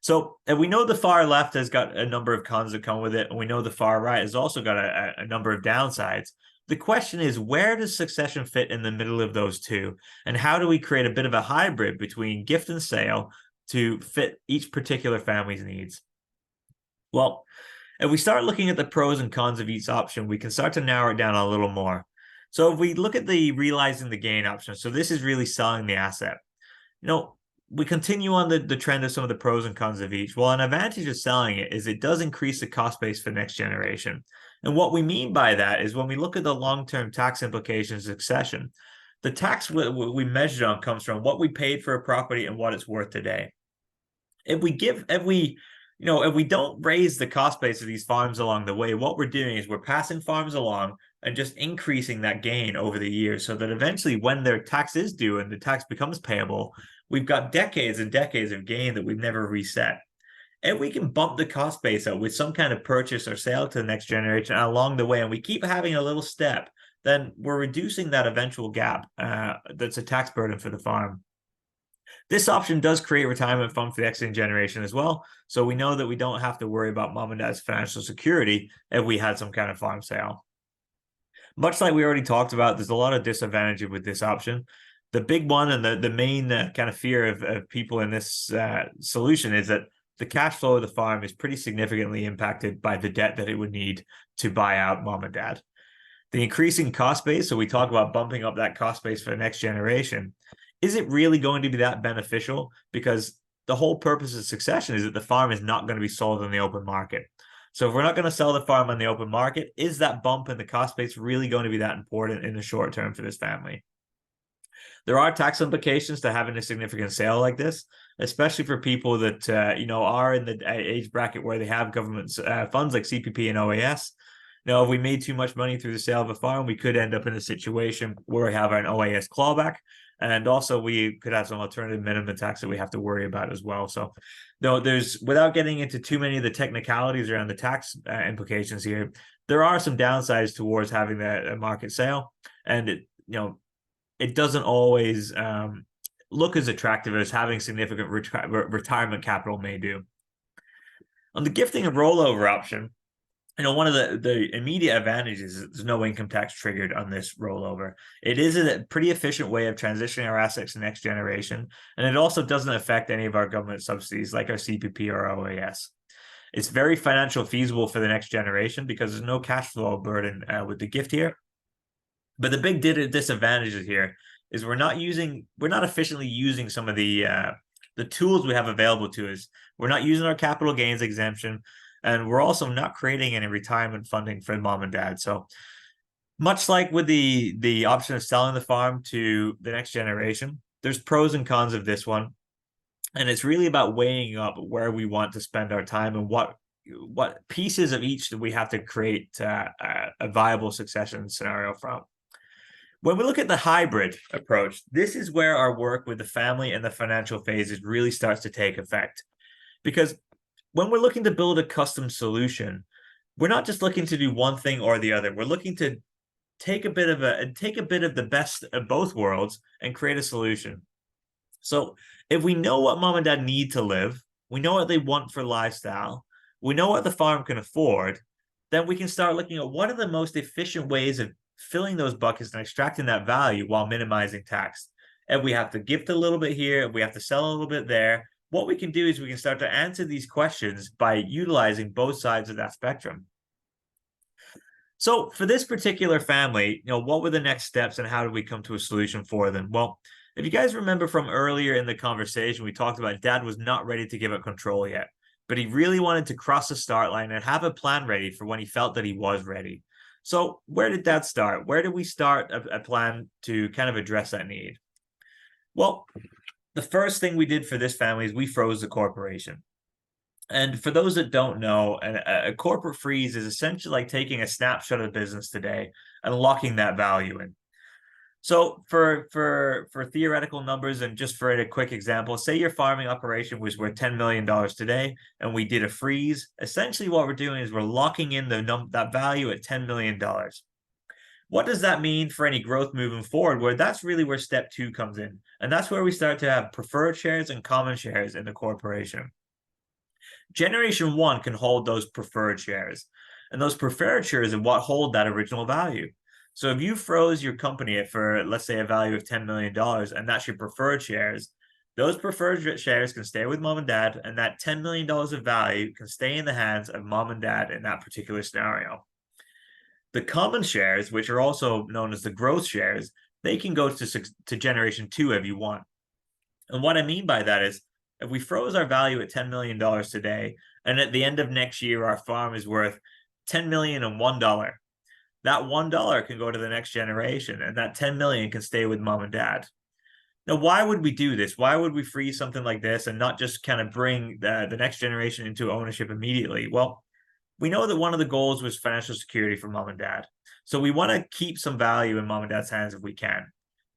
So if we know the far left has got a number of cons that come with it, and we know the far right has also got a number of downsides, the question is, where does succession fit in the middle of those two? And how do we create a bit of a hybrid between gift and sale to fit each particular family's needs? Well, if we start looking at the pros and cons of each option, we can start to narrow it down a little more. So if we look at the realizing the gain option, so this is really selling the asset. You know, we continue on the trend of some of the pros and cons of each. Well, an advantage of selling it is it does increase the cost base for the next generation. And what we mean by that is when we look at the long-term tax implications of succession, the tax we measured on comes from what we paid for a property and what it's worth today. If we don't raise the cost base of these farms along the way, what we're doing is we're passing farms along and just increasing that gain over the years so that eventually when their tax is due and the tax becomes payable, we've got decades and decades of gain that we've never reset. And we can bump the cost base up with some kind of purchase or sale to the next generation along the way, and we keep having a little step, then we're reducing that eventual gap that's a tax burden for the farm. This option does create retirement fund for the exiting generation as well. So we know that we don't have to worry about mom and dad's financial security if we had some kind of farm sale. Much like we already talked about, there's a lot of disadvantages with this option. The big one and the main kind of fear of people in this solution is that the cash flow of the farm is pretty significantly impacted by the debt that it would need to buy out mom and dad. The increasing cost base, so we talk about bumping up that cost base for the next generation, is it really going to be that beneficial? Because the whole purpose of succession is that the farm is not going to be sold in the open market. So if we're not going to sell the farm on the open market, is that bump in the cost base really going to be that important in the short term for this family? There are tax implications to having a significant sale like this, especially for people that are in the age bracket where they have government funds like CPP and OAS. Now, if we made too much money through the sale of a farm, we could end up in a situation where we have an OAS clawback. And also we could have some alternative minimum tax that we have to worry about as well. So there's, without getting into too many of the technicalities around the tax implications here, there are some downsides towards having that market sale. And it doesn't always look as attractive as having significant retirement capital may do. On the gifting and rollover option, one of the immediate advantages is there's no income tax triggered on this rollover. It is a pretty efficient way of transitioning our assets to the next generation, and it also doesn't affect any of our government subsidies like our CPP or OAS. It's very financially feasible for the next generation because there's no cash flow burden with the gift here. But the big disadvantages here is we're not efficiently using some of the tools we have available to us. We're not using our capital gains exemption. And we're also not creating any retirement funding for mom and dad. So much like with the option of selling the farm to the next generation, there's pros and cons of this one. And it's really about weighing up where we want to spend our time and what pieces of each that we have to create a viable succession scenario from. When we look at the hybrid approach, this is where our work with the family and the financial phases really starts to take effect. Because when we're looking to build a custom solution, we're not just looking to do one thing or the other. We're looking to take a bit of the best of both worlds and create a solution. So if we know what mom and dad need to live, we know what they want for lifestyle, we know what the farm can afford, then we can start looking at what are the most efficient ways of filling those buckets and extracting that value while minimizing tax. If we have to gift a little bit here, if we have to sell a little bit there, what we can do is we can start to answer these questions by utilizing both sides of that spectrum. So for this particular family, what were the next steps and how did we come to a solution for them? Well, if you guys remember from earlier in the conversation, we talked about dad was not ready to give up control yet, but he really wanted to cross the start line and have a plan ready for when he felt that he was ready. So where did that start? Where did we start a plan to kind of address that need? Well, the first thing we did for this family is we froze the corporation. And for those that don't know, a corporate freeze is essentially like taking a snapshot of the business today and locking that value in. So for theoretical numbers and just for a quick example, say your farming operation was worth $10 million today and we did a freeze. Essentially what we're doing is we're locking in that value at $10 million. What does that mean for any growth moving forward? Where that's really where step 2 comes in. And that's where we start to have preferred shares and common shares in the corporation. Generation 1 can hold those preferred shares. And those preferred shares are what hold that original value. So if you froze your company for, let's say, a value of $10 million, and that's your preferred shares, Those preferred shares can stay with mom and dad, and that $10 million of value can stay in the hands of mom and dad in that particular scenario. The common shares, which are also known as the growth shares, they can go to generation two if you want. And what I mean by that is, if we froze our value at $10 million today, and at the end of next year, our farm is worth $10 million and $1, that $1 can go to the next generation, and that 10 million can stay with mom and dad. Now, why would we do this? Why would we freeze something like this and not just kind of bring the next generation into ownership immediately? Well, we know that one of the goals was financial security for mom and dad. So we want to keep some value in mom and dad's hands if we can.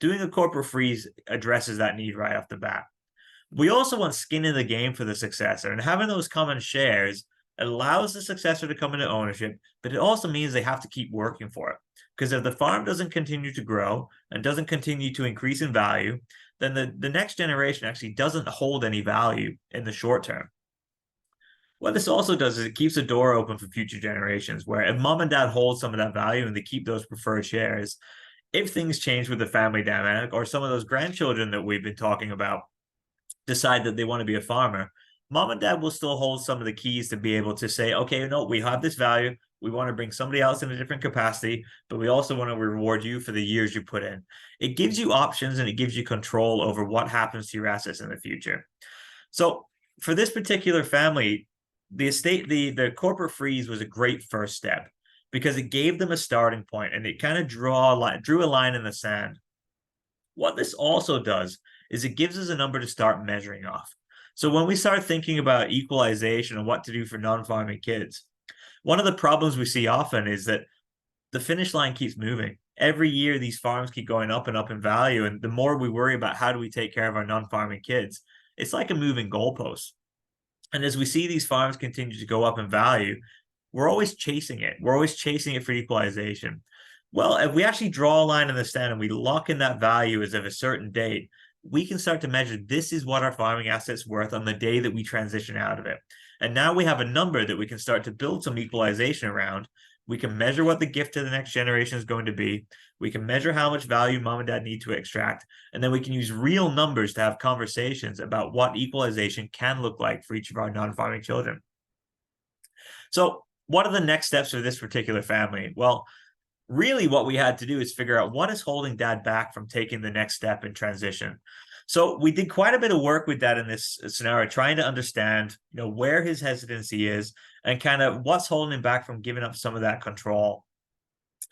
Doing a corporate freeze addresses that need right off the bat. We also want skin in the game for the successor, and having those common shares allows the successor to come into ownership, but it also means they have to keep working for it. Because if the farm doesn't continue to grow and doesn't continue to increase in value, then the next generation actually doesn't hold any value in the short term. What this also does is it keeps the door open for future generations, where if mom and dad hold some of that value and they keep those preferred shares, if things change with the family dynamic or some of those grandchildren that we've been talking about decide that they want to be a farmer, mom and dad will still hold some of the keys to be able to say, okay, no, we have this value. We want to bring somebody else in a different capacity, but we also want to reward you for the years you put in. It gives you options and it gives you control over what happens to your assets in the future. So for this particular family, the corporate freeze was a great first step because it gave them a starting point and it kind of drew a line in the sand. What this also does is it gives us a number to start measuring off. So when we start thinking about equalization and what to do for non-farming kids, one of the problems we see often is that the finish line keeps moving. Every year, these farms keep going up and up in value. And the more we worry about how do we take care of our non-farming kids, it's like a moving goalpost. And as we see these farms continue to go up in value, we're always chasing it. We're always chasing it for equalization. Well, if we actually draw a line in the sand and we lock in that value as of a certain date, we can start to measure this is what our farming assets worth on the day that we transition out of it. And now we have a number that we can start to build some equalization around. We can measure what the gift to the next generation is going to be. We can measure how much value mom and dad need to extract. And then we can use real numbers to have conversations about what equalization can look like for each of our non-farming children. So what are the next steps for this particular family? Well, really what we had to do is figure out what is holding dad back from taking the next step in transition. So we did quite a bit of work with that in this scenario, trying to understand, where his hesitancy is and kind of what's holding him back from giving up some of that control.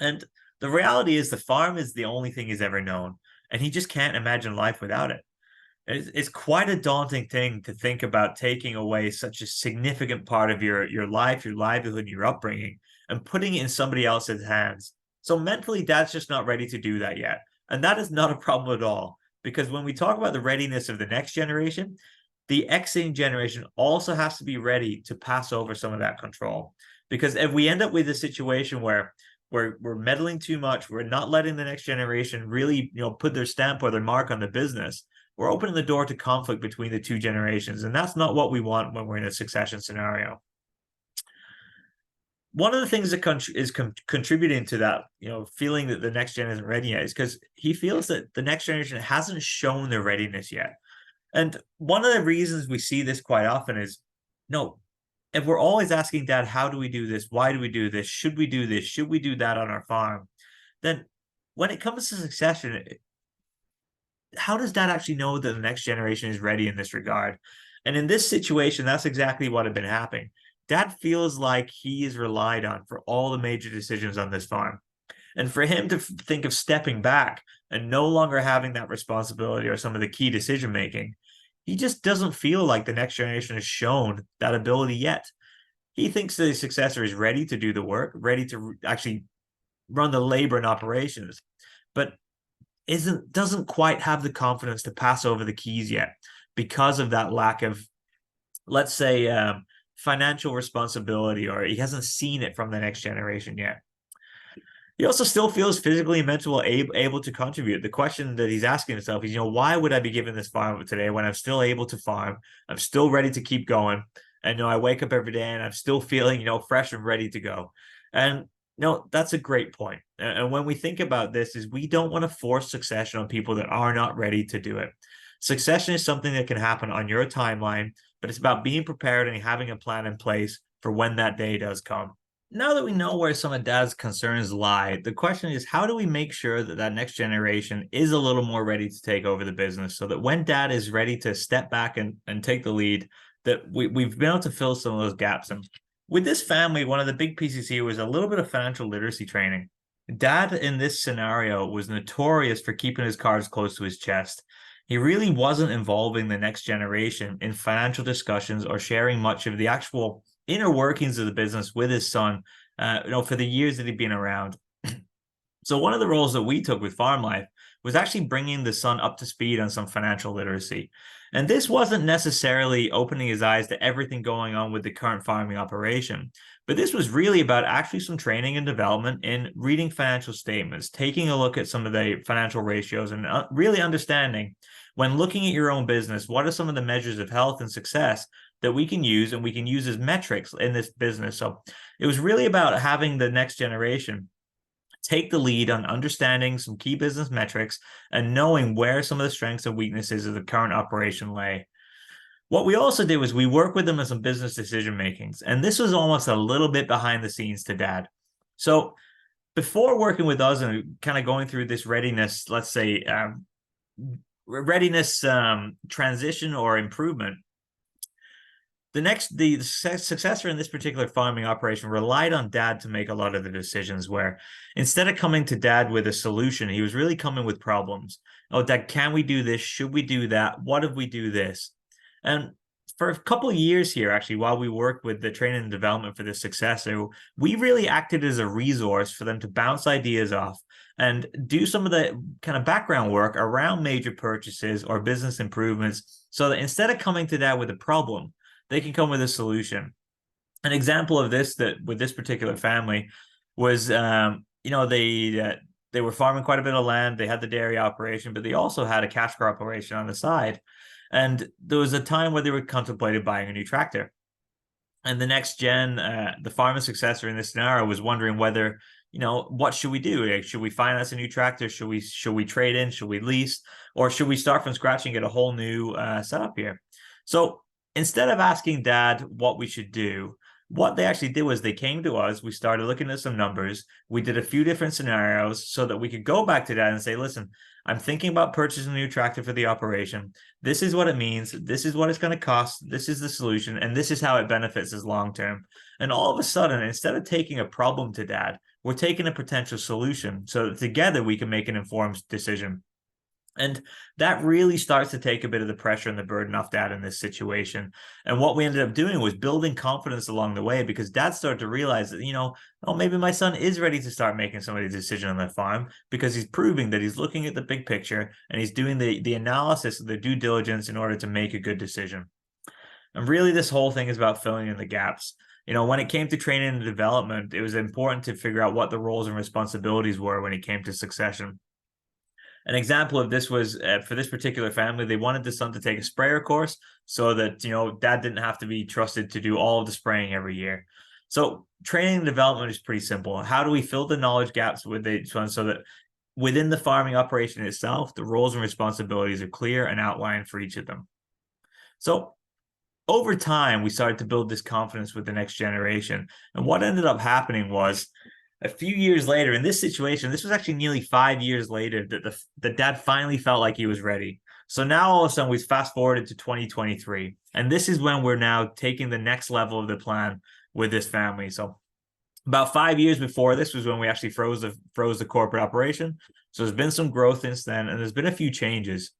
And the reality is the farm is the only thing he's ever known, and he just can't imagine life without it. It's quite a daunting thing to think about taking away such a significant part of your life, your livelihood, your upbringing, and putting it in somebody else's hands. So mentally, dad's just not ready to do that yet. And that is not a problem at all. Because when we talk about the readiness of the next generation, the exiting generation also has to be ready to pass over some of that control. Because if we end up with a situation where we're meddling too much, we're not letting the next generation really, put their stamp or their mark on the business, we're opening the door to conflict between the two generations. And that's not what we want when we're in a succession scenario. One of the things that is contributing to that, feeling that the next gen isn't ready yet is because he feels that the next generation hasn't shown their readiness yet. And one of the reasons we see this quite often is, no, if we're always asking dad, how do we do this? Why do we do this? Should we do this? Should we do that on our farm? Then when it comes to succession, how does dad actually know that the next generation is ready in this regard? And in this situation, that's exactly what had been happening. Dad feels like he is relied on for all the major decisions on this farm. And for him to think of stepping back and no longer having that responsibility or some of the key decision making, he just doesn't feel like the next generation has shown that ability yet. He thinks that his successor is ready to do the work, ready to actually run the labor and operations, but doesn't quite have the confidence to pass over the keys yet because of that lack of, let's say, financial responsibility, or he hasn't seen it from the next generation yet. He also still feels physically and mentally able to contribute. The question that he's asking himself is, why would I be given this farm today when I'm still able to farm? I'm still ready to keep going. And I wake up every day and I'm still feeling, fresh and ready to go. And that's a great point. And when we think about this, is we don't want to force succession on people that are not ready to do it. Succession is something that can happen on your timeline, but it's about being prepared and having a plan in place for when that day does come. Now that we know where some of Dad's concerns lie, the question is, how do we make sure that that next generation is a little more ready to take over the business so that when Dad is ready to step back and take the lead, that we've been able to fill some of those gaps. And with this family, one of the big pieces here was a little bit of financial literacy training. Dad, in this scenario, was notorious for keeping his cards close to his chest. He really wasn't involving the next generation in financial discussions or sharing much of the actual inner workings of the business with his son, for the years that he'd been around. So one of the roles that we took with Farm Life was actually bringing the son up to speed on some financial literacy. And this wasn't necessarily opening his eyes to everything going on with the current farming operation, but this was really about actually some training and development in reading financial statements, taking a look at some of the financial ratios, and really understanding when looking at your own business, what are some of the measures of health and success that we can use and we can use as metrics in this business. So it was really about having the next generation take the lead on understanding some key business metrics and knowing where some of the strengths and weaknesses of the current operation lay. What we also did was we worked with them on some business decision makings, and this was almost a little bit behind the scenes to Dad. So before working with us and kind of going through this readiness, let's say readiness transition or improvement, the successor in this particular farming operation relied on Dad to make a lot of the decisions, where instead of coming to Dad with a solution, he was really coming with problems. Oh, Dad, can we do this? Should we do that? What if we do this? And for a couple of years here, actually, while we worked with the training and development for the successor, we really acted as a resource for them to bounce ideas off and do some of the kind of background work around major purchases or business improvements, so that instead of coming to Dad with a problem, they can come with a solution. An example of this, that with this particular family, was they were farming quite a bit of land. They had the dairy operation, but they also had a cash crop operation on the side. And there was a time where they were contemplating buying a new tractor. And the next gen, the farmer successor in this scenario, was wondering whether, what should we do? Like, should we finance a new tractor? Should we trade in? Should we lease? Or should we start from scratch and get a whole new setup here? So instead of asking Dad what we should do, what they actually did was they came to us. We started looking at some numbers. We did a few different scenarios so that we could go back to Dad and say, listen, I'm thinking about purchasing a new tractor for the operation. This is what it means. This is what it's going to cost. This is the solution. And this is how it benefits us long term. And all of a sudden, instead of taking a problem to Dad, we're taking a potential solution so that together we can make an informed decision. And that really starts to take a bit of the pressure and the burden off Dad in this situation. And what we ended up doing was building confidence along the way, because Dad started to realize that, maybe my son is ready to start making some of these decisions on the farm, because he's proving that he's looking at the big picture and he's doing the analysis, the due diligence in order to make a good decision. And really, this whole thing is about filling in the gaps. When it came to training and development, it was important to figure out what the roles and responsibilities were when it came to succession. An example of this was for this particular family, they wanted the son to take a sprayer course so that, Dad didn't have to be trusted to do all of the spraying every year. So training and development is pretty simple. How do we fill the knowledge gaps with each one so that within the farming operation itself, the roles and responsibilities are clear and outlined for each of them? So over time, we started to build this confidence with the next generation. And what ended up happening was, a few years later, in this situation, this was actually nearly 5 years later, that the Dad finally felt like he was ready. So now all of a sudden we've fast forwarded to 2023. And this is when we're now taking the next level of the plan with this family. So about 5 years before this was when we actually froze the corporate operation. So there's been some growth since then, and there's been a few changes.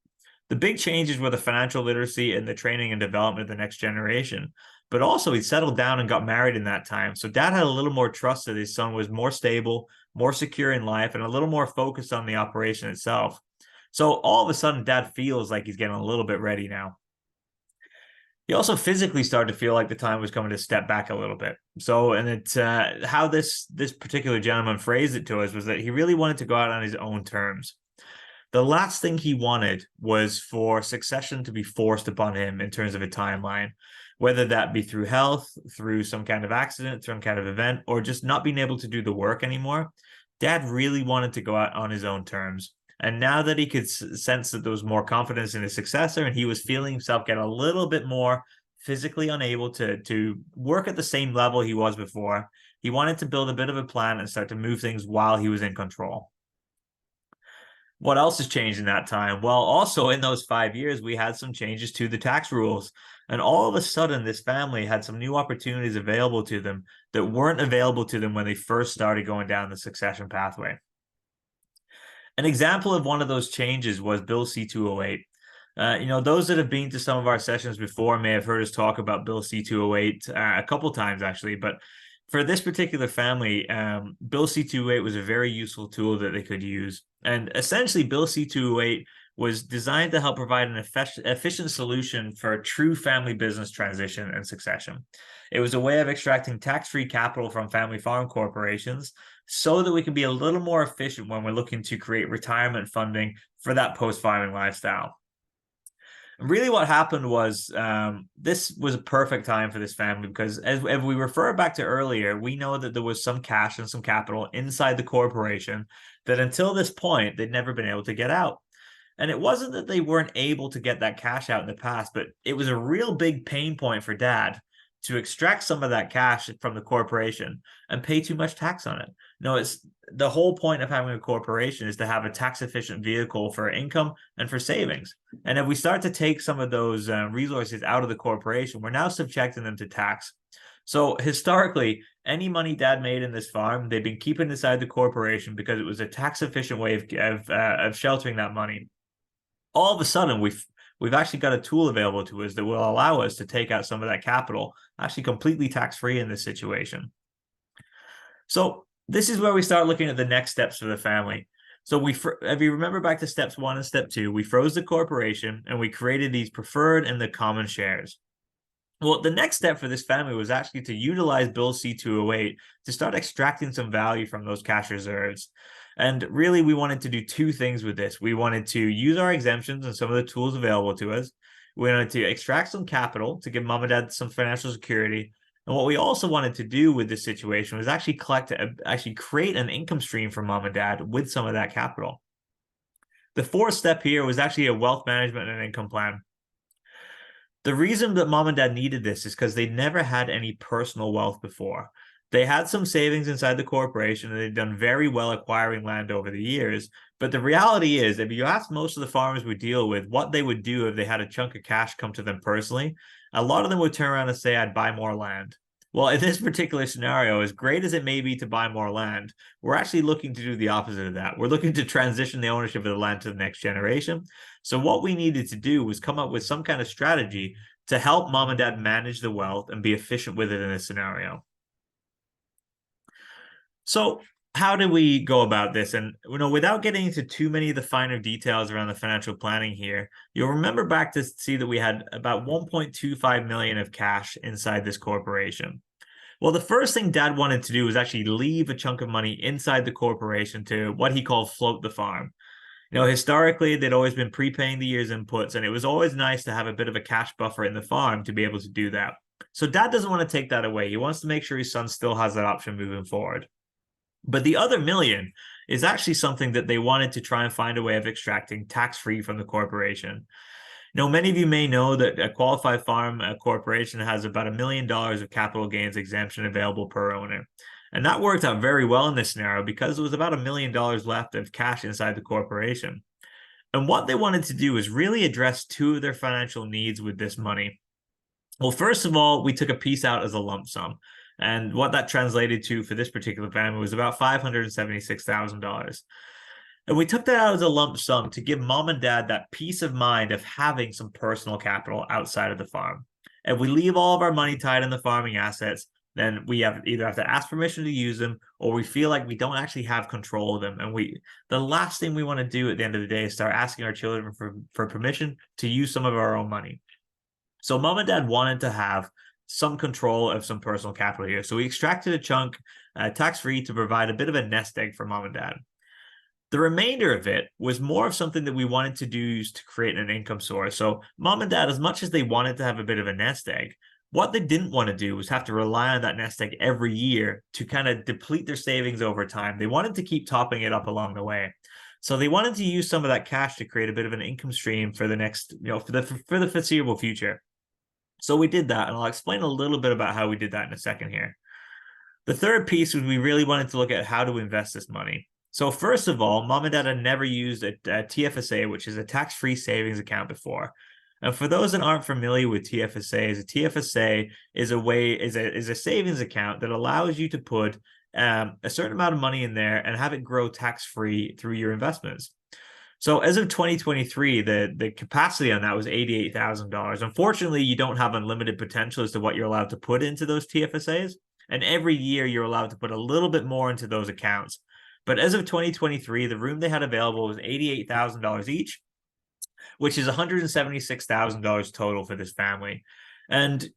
The big changes were the financial literacy and the training and development of the next generation. But also, he settled down and got married in that time. So Dad had a little more trust that his son was more stable, more secure in life, and a little more focused on the operation itself. So all of a sudden, Dad feels like he's getting a little bit ready now. He also physically started to feel like the time was coming to step back a little bit. So, and it's how this particular gentleman phrased it to us was that he really wanted to go out on his own terms. The last thing he wanted was for succession to be forced upon him in terms of a timeline, whether that be through health, through some kind of accident, some kind of event, or just not being able to do the work anymore. Dad really wanted to go out on his own terms. And now that he could sense that there was more confidence in his successor, and he was feeling himself get a little bit more physically unable to work at the same level he was before, he wanted to build a bit of a plan and start to move things while he was in control. What else has changed in that time? Well, also in those 5 years, we had some changes to the tax rules. And all of a sudden, this family had some new opportunities available to them that weren't available to them when they first started going down the succession pathway. An example of one of those changes was Bill C-208. Those that have been to some of our sessions before may have heard us talk about Bill C-208 a couple times, actually. But for this particular family, Bill C-208 was a very useful tool that they could use. And essentially, Bill C-208 was designed to help provide an efficient solution for a true family business transition and succession. It was a way of extracting tax-free capital from family farm corporations so that we can be a little more efficient when we're looking to create retirement funding for that post-farming lifestyle. And really what happened was this was a perfect time for this family because as we refer back to earlier, we know that there was some cash and some capital inside the corporation that until this point, they'd never been able to get out. And it wasn't that they weren't able to get that cash out in the past, but it was a real big pain point for Dad to extract some of that cash from the corporation and pay too much tax on it. No, it's the whole point of having a corporation is to have a tax efficient vehicle for income and for savings. And if we start to take some of those resources out of the corporation, we're now subjecting them to tax. So historically, any money Dad made in this farm, they've been keeping inside the corporation because it was a tax efficient way of sheltering that money. All of a sudden, we've actually got a tool available to us that will allow us to take out some of that capital, actually completely tax-free in this situation. So this is where we start looking at the next steps for the family. So if you remember back to steps 1 and step 2, we froze the corporation and we created these preferred and the common shares. Well, the next step for this family was actually to utilize Bill C-208 to start extracting some value from those cash reserves. And really, we wanted to do 2 things with this. We wanted to use our exemptions and some of the tools available to us. We wanted to extract some capital to give mom and dad some financial security. And what we also wanted to do with this situation was actually create an income stream for mom and dad with some of that capital. The 4th step here was actually a wealth management and income plan. The reason that mom and dad needed this is because they never had any personal wealth before. They had some savings inside the corporation and they'd done very well acquiring land over the years. But the reality is, if you ask most of the farmers we deal with what they would do if they had a chunk of cash come to them personally, a lot of them would turn around and say, I'd buy more land. Well, in this particular scenario, as great as it may be to buy more land, we're actually looking to do the opposite of that. We're looking to transition the ownership of the land to the next generation. So what we needed to do was come up with some kind of strategy to help mom and dad manage the wealth and be efficient with it in this scenario. So how do we go about this? And without getting into too many of the finer details around the financial planning here, you'll remember back to see that we had about 1.25 million of cash inside this corporation. Well, the first thing Dad wanted to do was actually leave a chunk of money inside the corporation to what he called float the farm. Historically, they'd always been prepaying the year's inputs, and it was always nice to have a bit of a cash buffer in the farm to be able to do that. So Dad doesn't want to take that away. He wants to make sure his son still has that option moving forward. But the other million is actually something that they wanted to try and find a way of extracting tax-free from the corporation. Many of you may know that a qualified farm corporation has about $1 million of capital gains exemption available per owner. And that worked out very well in this scenario because there was about $1 million left of cash inside the corporation. And what they wanted to do is really address 2 of their financial needs with this money. Well, first of all, we took a piece out as a lump sum. And what that translated to for this particular family was about $576,000. And we took that out as a lump sum to give mom and dad that peace of mind of having some personal capital outside of the farm. If we leave all of our money tied in the farming assets, then we either have to ask permission to use them or we feel like we don't actually have control of them. And the last thing we want to do at the end of the day is start asking our children for permission to use some of our own money. So mom and dad wanted to have some control of some personal capital here. So we extracted a chunk tax-free to provide a bit of a nest egg for mom and dad. The remainder of it was more of something that we wanted to do to create an income source. So mom and dad, as much as they wanted to have a bit of a nest egg, what they didn't want to do was have to rely on that nest egg every year to kind of deplete their savings over time. They wanted to keep topping it up along the way. So they wanted to use some of that cash to create a bit of an income stream for the next, for the foreseeable future. So we did that, and I'll explain a little bit about how we did that in a second here. The third piece was we really wanted to look at how to invest this money. So first of all, mom and dad had never used a TFSA, which is a tax-free savings account before. And for those that aren't familiar with TFSAs, a TFSA is a savings account that allows you to put a certain amount of money in there and have it grow tax-free through your investments. So as of 2023, the capacity on that was $88,000. Unfortunately, you don't have unlimited potential as to what you're allowed to put into those TFSAs. And every year you're allowed to put a little bit more into those accounts. But as of 2023, the room they had available was $88,000 each, which is $176,000 total for this family. And,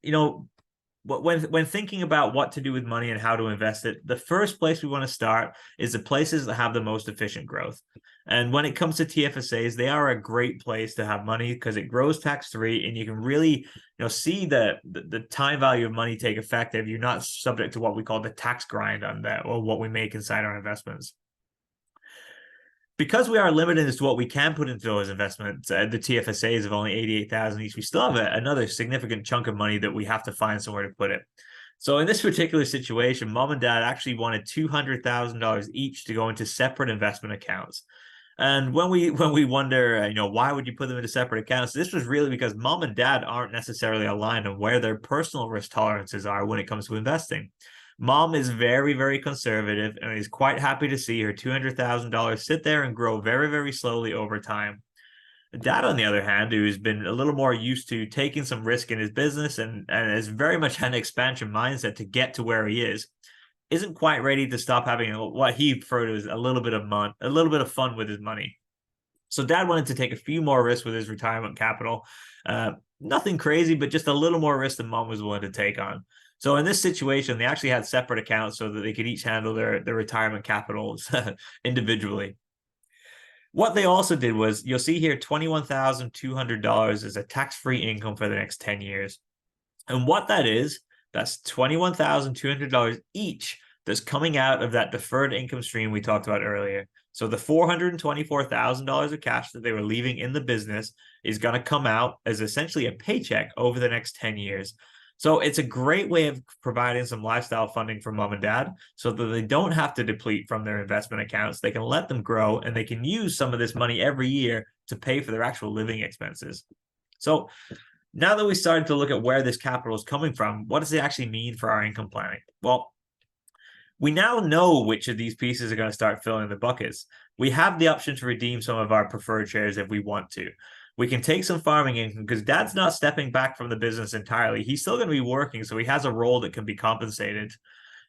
when thinking about what to do with money and how to invest it, the first place we want to start is the places that have the most efficient growth. And when it comes to TFSAs, they are a great place to have money because it grows tax-free, and you can really, see the time value of money take effect if you're not subject to what we call the tax grind on that, or what we make inside our investments. Because we are limited as to what we can put into those investments, the TFSAs of only 88,000 each, we still have another significant chunk of money that we have to find somewhere to put it. So in this particular situation, mom and dad actually wanted $200,000 each to go into separate investment accounts. And when we wonder, why would you put them into separate accounts? This was really because mom and dad aren't necessarily aligned on where their personal risk tolerances are when it comes to investing. Mom is very, very conservative and is quite happy to see her $200,000 sit there and grow very, very slowly over time. Dad, on the other hand, who's been a little more used to taking some risk in his business and is very much an expansion mindset to get to where he is, isn't quite ready to stop having what he referred to as a little bit of fun with his money. So Dad wanted to take a few more risks with his retirement capital. Nothing crazy, but just a little more risk than Mom was willing to take on. So in this situation, they actually had separate accounts so that they could each handle their retirement capitals individually. What they also did was, you'll see here, $21,200 is a tax-free income for the next 10 years. And what that is, that's $21,200 each that's coming out of that deferred income stream we talked about earlier. So the $424,000 of cash that they were leaving in the business is going to come out as essentially a paycheck over the next 10 years. So it's a great way of providing some lifestyle funding for mom and dad so that they don't have to deplete from their investment accounts. They can let them grow, and they can use some of this money every year to pay for their actual living expenses. So now that we started to look at where this capital is coming from, what does it actually mean for our income planning? Well, we now know which of these pieces are going to start filling the buckets. We have the option to redeem some of our preferred shares if we want to. We can take some farming income because Dad's not stepping back from the business entirely. He's still going to be working, so he has a role that can be compensated.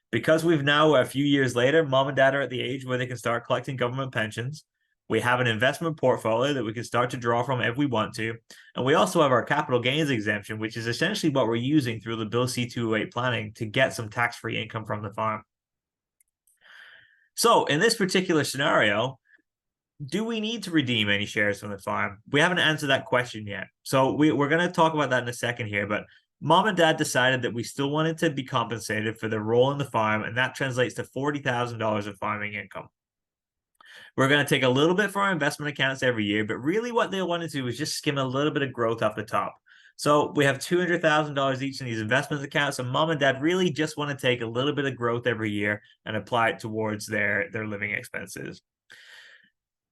Because we've now, a few years later, mom and dad are at the age where they can start collecting government pensions. We have an investment portfolio that we can start to draw from if we want to. And we also have our capital gains exemption, which is essentially what we're using through the Bill C-208 planning to get some tax-free income from the farm. So in this particular scenario, do we need to redeem any shares from the farm? We haven't answered that question yet. So we're going to talk about that in a second here. But mom and dad decided that we still wanted to be compensated for their role in the farm, and that translates to $40,000 of farming income. We're going to take a little bit for our investment accounts every year, but really what they want to do is just skim a little bit of growth off the top. So we have $200,000 each in these investment accounts, and mom and dad really just want to take a little bit of growth every year and apply it towards their living expenses.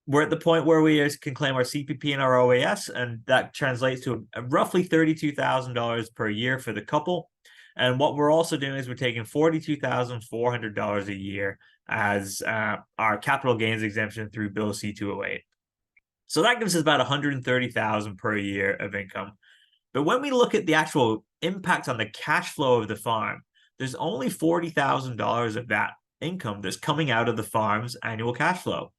We're at the point where we can claim our CPP and our OAS, and that translates to roughly $32,000 per year for the couple. And what we're also doing is we're taking $42,400 a year as our capital gains exemption through Bill C-208. So that gives us about $130,000 per year of income. But when we look at the actual impact on the cash flow of the farm, there's only $40,000 of that income that's coming out of the farm's annual cash flow.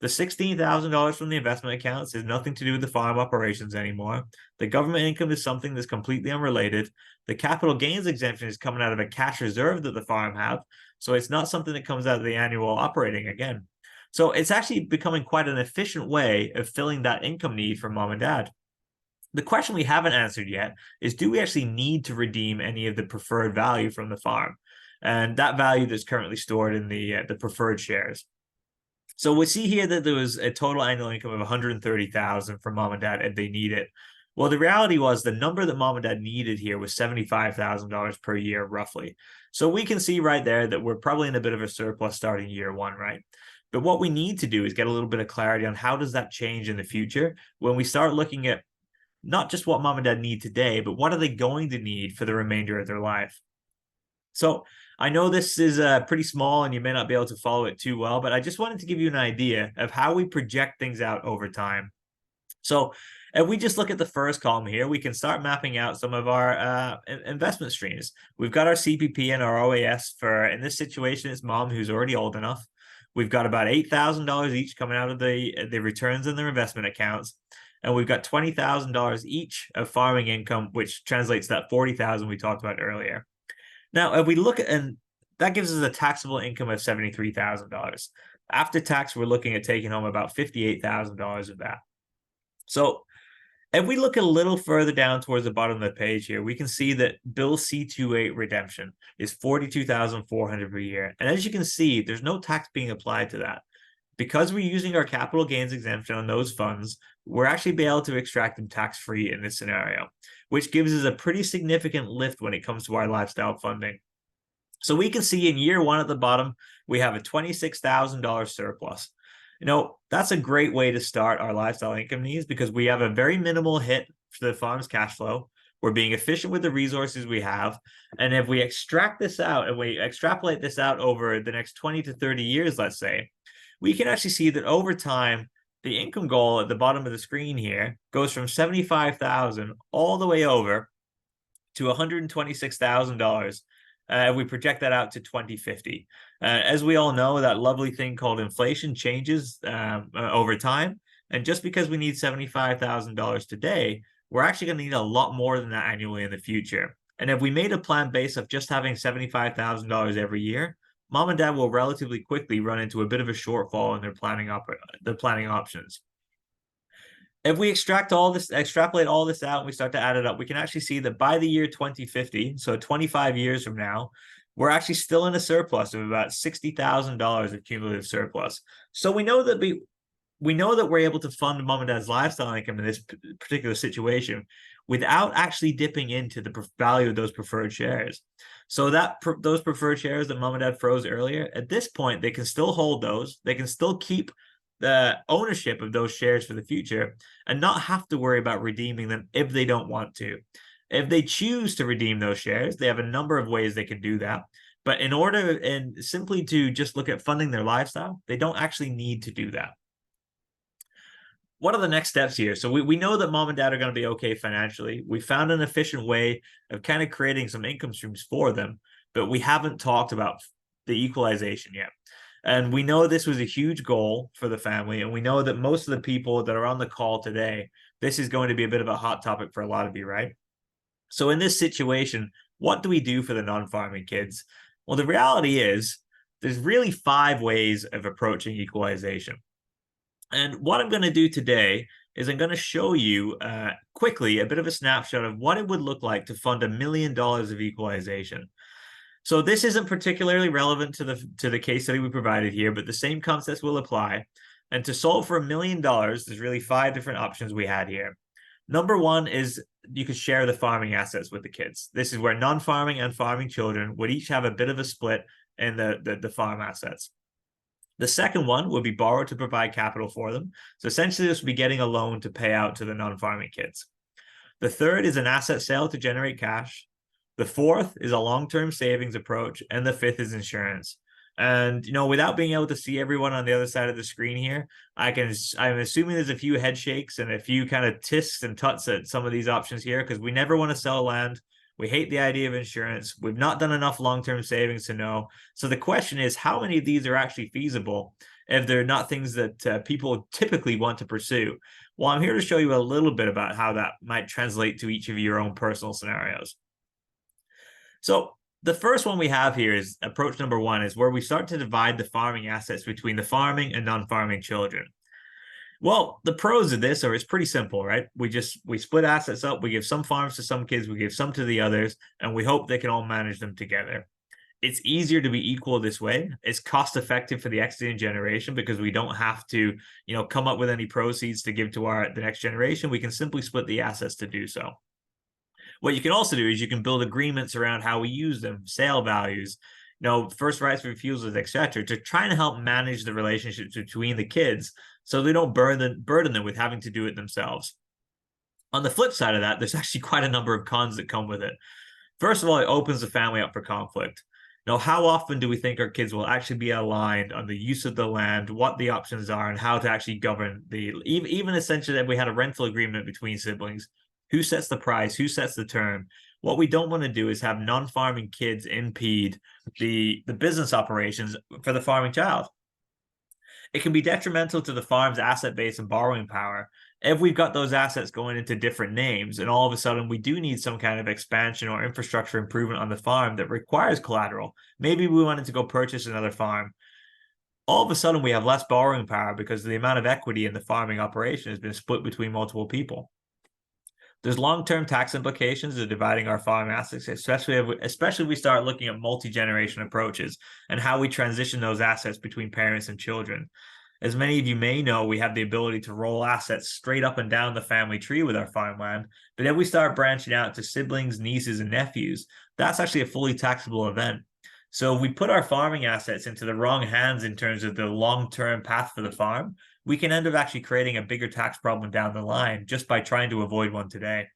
The $16,000 from the investment accounts has nothing to do with the farm operations anymore. The government income is something that's completely unrelated. The capital gains exemption is coming out of a cash reserve that the farm have, so it's not something that comes out of the annual operating again. So it's actually becoming quite an efficient way of filling that income need for mom and dad. The question we haven't answered yet is, do we actually need to redeem any of the preferred value from the farm? And that value that's currently stored in the preferred shares. So we see here that there was a total annual income of 130,000 for mom and dad if they need it. Well, the reality was the number that mom and dad needed here was $75,000 per year, roughly. So we can see right there that we're probably in a bit of a surplus starting year one, right? But what we need to do is get a little bit of clarity on how does that change in the future when we start looking at not just what mom and dad need today, but what are they going to need for the remainder of their life. So I know this is pretty small and you may not be able to follow it too well, but I just wanted to give you an idea of how we project things out over time. So if we just look at the first column here, we can start mapping out some of our investment streams. We've got our CPP and our OAS for, in this situation, it's mom who's already old enough. We've got about $8,000 each coming out of the returns in their investment accounts. And we've got $20,000 each of farming income, which translates to that 40,000 we talked about earlier. Now, if we look at, and that gives us a taxable income of $73,000. After tax, we're looking at taking home about $58,000 of that. So if we look a little further down towards the bottom of the page here, we can see that Bill C28 redemption is $42,400 per year. And as you can see, there's no tax being applied to that. Because we're using our capital gains exemption on those funds, we're actually be able to extract them tax-free in this scenario, which gives us a pretty significant lift when it comes to our lifestyle funding. So we can see in year one at the bottom, we have a $26,000 surplus. That's a great way to start our lifestyle income needs because we have a very minimal hit for the farm's cash flow. We're being efficient with the resources we have. And if we extract this out and we extrapolate this out over the next 20 to 30 years, let's say, we can actually see that over time, the income goal at the bottom of the screen here goes from 75,000 all the way over to $126,000. We project that out to 2050. As we all know, that lovely thing called inflation changes over time. And just because we need $75,000 today, we're actually going to need a lot more than that annually in the future. And if we made a plan based off just having $75,000 every year, mom and dad will relatively quickly run into a bit of a shortfall in their planning options. If we extrapolate all this out, and we start to add it up, we can actually see that by the year 2050, so 25 years from now, we're actually still in a surplus of about $60,000 of cumulative surplus. So we know that we're able to fund mom and dad's lifestyle income in this particular situation without actually dipping into the value of those preferred shares. So those preferred shares that mom and dad froze earlier, at this point, they can still hold those. They can still keep the ownership of those shares for the future and not have to worry about redeeming them if they don't want to. If they choose to redeem those shares, they have a number of ways they can do that. But in order and simply to just look at funding their lifestyle, they don't actually need to do that. What are the next steps here? So we know that mom and dad are going to be okay financially. We found an efficient way of kind of creating some income streams for them, but we haven't talked about the equalization yet. And we know this was a huge goal for the family. And we know that most of the people that are on the call today, this is going to be a bit of a hot topic for a lot of you, right? So in this situation, what do we do for the non-farming kids? Well, the reality is there's really 5 ways of approaching equalization. And what I'm going to do today is I'm going to show you quickly a bit of a snapshot of what it would look like to fund $1 million of equalization. So this isn't particularly relevant to the case study we provided here, but the same concepts will apply. And to solve for $1 million, there's really 5 different options we had here. Number one is you could share the farming assets with the kids. This is where non-farming and farming children would each have a bit of a split in the farm assets. The second one would be borrowed to provide capital for them. So essentially, this would be getting a loan to pay out to the non-farming kids. The third is an asset sale to generate cash. The fourth is a long-term savings approach. And the fifth is insurance. And, without being able to see everyone on the other side of the screen here, I'm assuming there's a few head shakes and a few kind of tisks and tuts at some of these options here because we never want to sell land. We hate the idea of insurance. We've not done enough long-term savings to know. So the question is, how many of these are actually feasible if they're not things that people typically want to pursue? Well, I'm here to show you a little bit about how that might translate to each of your own personal scenarios. So the first one we have here is approach number 1 is where we start to divide the farming assets between the farming and non-farming children. Well, the pros of this are it's pretty simple, right? We split assets up. We give some farms to some kids. We give some to the others, and we hope they can all manage them together. It's easier to be equal this way. It's cost effective for the exiting generation because we don't have to, come up with any proceeds to give to the next generation. We can simply split the assets to do so. What you can also do is you can build agreements around how we use them, sale values, first rights of refusals, etc., to try and help manage the relationships between the kids so they don't burden them with having to do it themselves. On the flip side of that, there's actually quite a number of cons that come with it. First of all, it opens the family up for conflict. How often do we think our kids will actually be aligned on the use of the land, what the options are, and how to actually govern even essentially that we had a rental agreement between siblings? Who sets the price? Who sets the term? What we don't want to do is have non-farming kids impede the business operations for the farming child. It can be detrimental to the farm's asset base and borrowing power if we've got those assets going into different names and all of a sudden we do need some kind of expansion or infrastructure improvement on the farm that requires collateral. Maybe we wanted to go purchase another farm. All of a sudden we have less borrowing power because the amount of equity in the farming operation has been split between multiple people. There's long-term tax implications of dividing our farm assets, especially if we start looking at multi-generation approaches and how we transition those assets between parents and children. As many of you may know, we have the ability to roll assets straight up and down the family tree with our farmland. But if we start branching out to siblings, nieces, and nephews, that's actually a fully taxable event. So if we put our farming assets into the wrong hands in terms of the long-term path for the farm, we can end up actually creating a bigger tax problem down the line just by trying to avoid one today.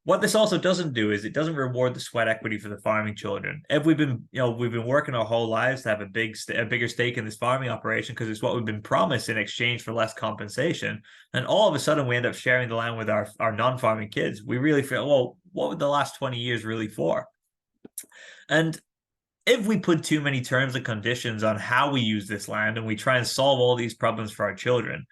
What this also doesn't do is it doesn't reward the sweat equity for the farming children. If we've been working our whole lives to have a bigger stake in this farming operation because it's what we've been promised in exchange for less compensation, and all of a sudden we end up sharing the land with our non-farming kids, we really feel, well, what were the last 20 years really for? And if we put too many terms and conditions on how we use this land and we try and solve all these problems for our children,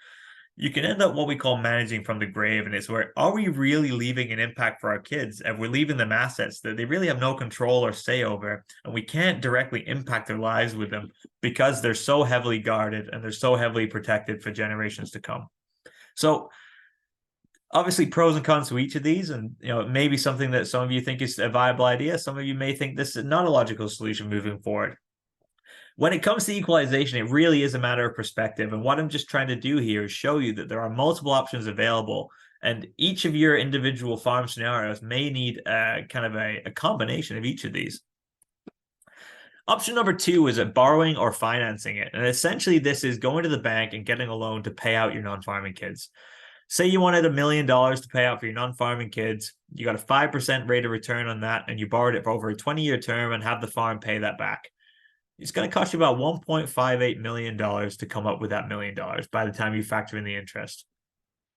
you can end up what we call managing from the grave. And it's where, are we really leaving an impact for our kids? And we're leaving them assets that they really have no control or say over, and we can't directly impact their lives with them because they're so heavily guarded and they're so heavily protected for generations to come. So obviously pros and cons to each of these, and it may be something that some of you think is a viable idea. Some of you may think this is not a logical solution moving forward. When it comes to equalization, it really is a matter of perspective. And what I'm just trying to do here is show you that there are multiple options available, and each of your individual farm scenarios may need a combination of each of these. Option number 2 is borrowing or financing it. And essentially this is going to the bank and getting a loan to pay out your non-farming kids. Say you wanted $1 million to pay out for your non-farming kids. You got a 5% rate of return on that, and you borrowed it for over a 20-year term and have the farm pay that back. It's going to cost you about $1.58 million to come up with that $1 million by the time you factor in the interest.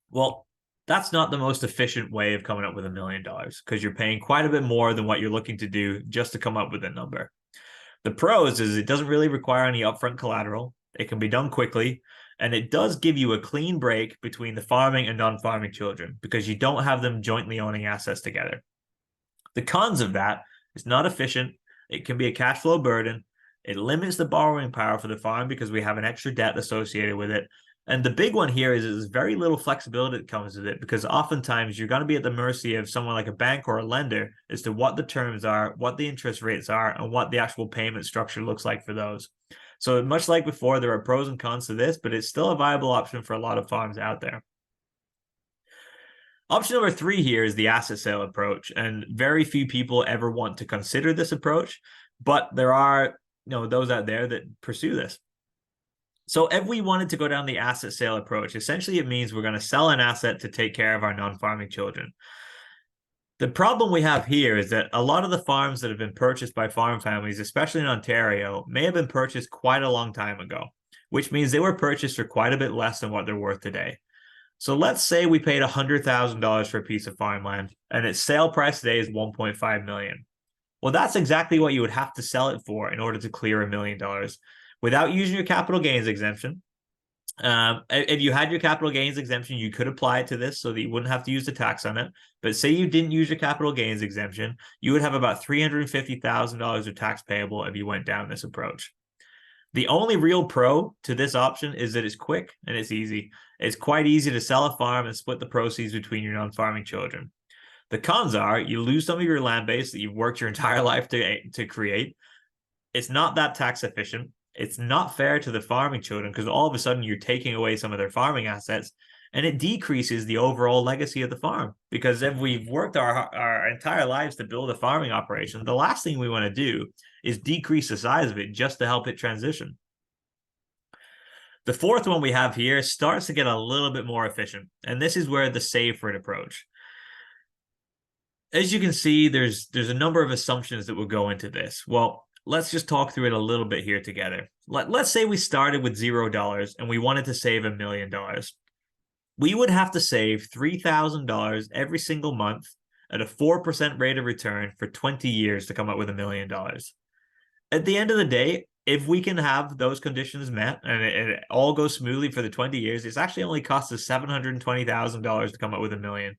Well, that's not the most efficient way of coming up with $1 million because you're paying quite a bit more than what you're looking to do just to come up with a number. The pros is it doesn't really require any upfront collateral. It can be done quickly. And it does give you a clean break between the farming and non-farming children because you don't have them jointly owning assets together. The cons of that is not efficient. It can be a cash flow burden. It limits the borrowing power for the farm because we have an extra debt associated with it. And the big one here is there's very little flexibility that comes with it because oftentimes you're going to be at the mercy of someone like a bank or a lender as to what the terms are, what the interest rates are, and what the actual payment structure looks like for those. So much like before, there are pros and cons to this, but it's still a viable option for a lot of farms out there. Option number 3 here is the asset sale approach, and very few people ever want to consider this approach, but there are those out there that pursue this. So if we wanted to go down the asset sale approach, essentially it means we're going to sell an asset to take care of our non-farming children. The problem we have here is that a lot of the farms that have been purchased by farm families, especially in Ontario, may have been purchased quite a long time ago, which means they were purchased for quite a bit less than what they're worth today. So let's say we paid $100,000 for a piece of farmland and its sale price today is $1.5 million. Well, that's exactly what you would have to sell it for in order to clear $1 million without using your capital gains exemption. If you had your capital gains exemption, you could apply it to this so that you wouldn't have to use the tax on it. But say you didn't use your capital gains exemption, you would have about $350,000 of tax payable if you went down this approach. The only real pro to this option is that it's quick and it's easy. It's quite easy to sell a farm and split the proceeds between your non-farming children. The cons are you lose some of your land base that you've worked your entire life to create. It's not that tax efficient. It's not fair to the farming children because all of a sudden you're taking away some of their farming assets, and it decreases the overall legacy of the farm. Because if we've worked our entire lives to build a farming operation, the last thing we want to do is decrease the size of it just to help it transition. The fourth one we have here starts to get a little bit more efficient, and this is where the save for it approach. As you can see, there's a number of assumptions that will go into this. Well, let's just talk through it a little bit here together. Let's say we started with $0 and we wanted to save $1 million. We would have to save $3,000 every single month at a 4% rate of return for 20 years to come up with $1 million. At the end of the day, if we can have those conditions met and it all goes smoothly for the 20 years, it's actually only cost us $720,000 to come up with $1 million.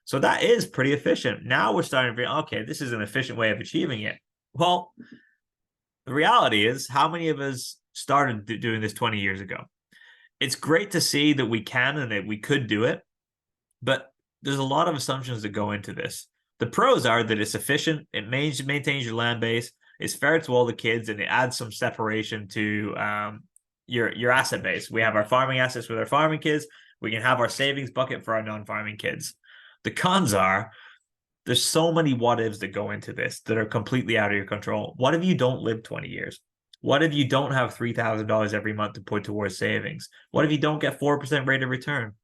So that is pretty efficient. Now we're starting to be, okay, this is an efficient way of achieving it. Well, the reality is, how many of us started doing this 20 years ago? It's great to see that we can and that we could do it, but there's a lot of assumptions that go into this. The pros are that it's efficient, it maintains your land base, it's fair to all the kids, and it adds some separation to your asset base. We have our farming assets with our farming kids. We can have our savings bucket for our non-farming kids. The cons are there's so many what ifs that go into this that are completely out of your control. What if you don't live 20 years? What if you don't have $3,000 every month to put towards savings? What if you don't get 4% rate of return?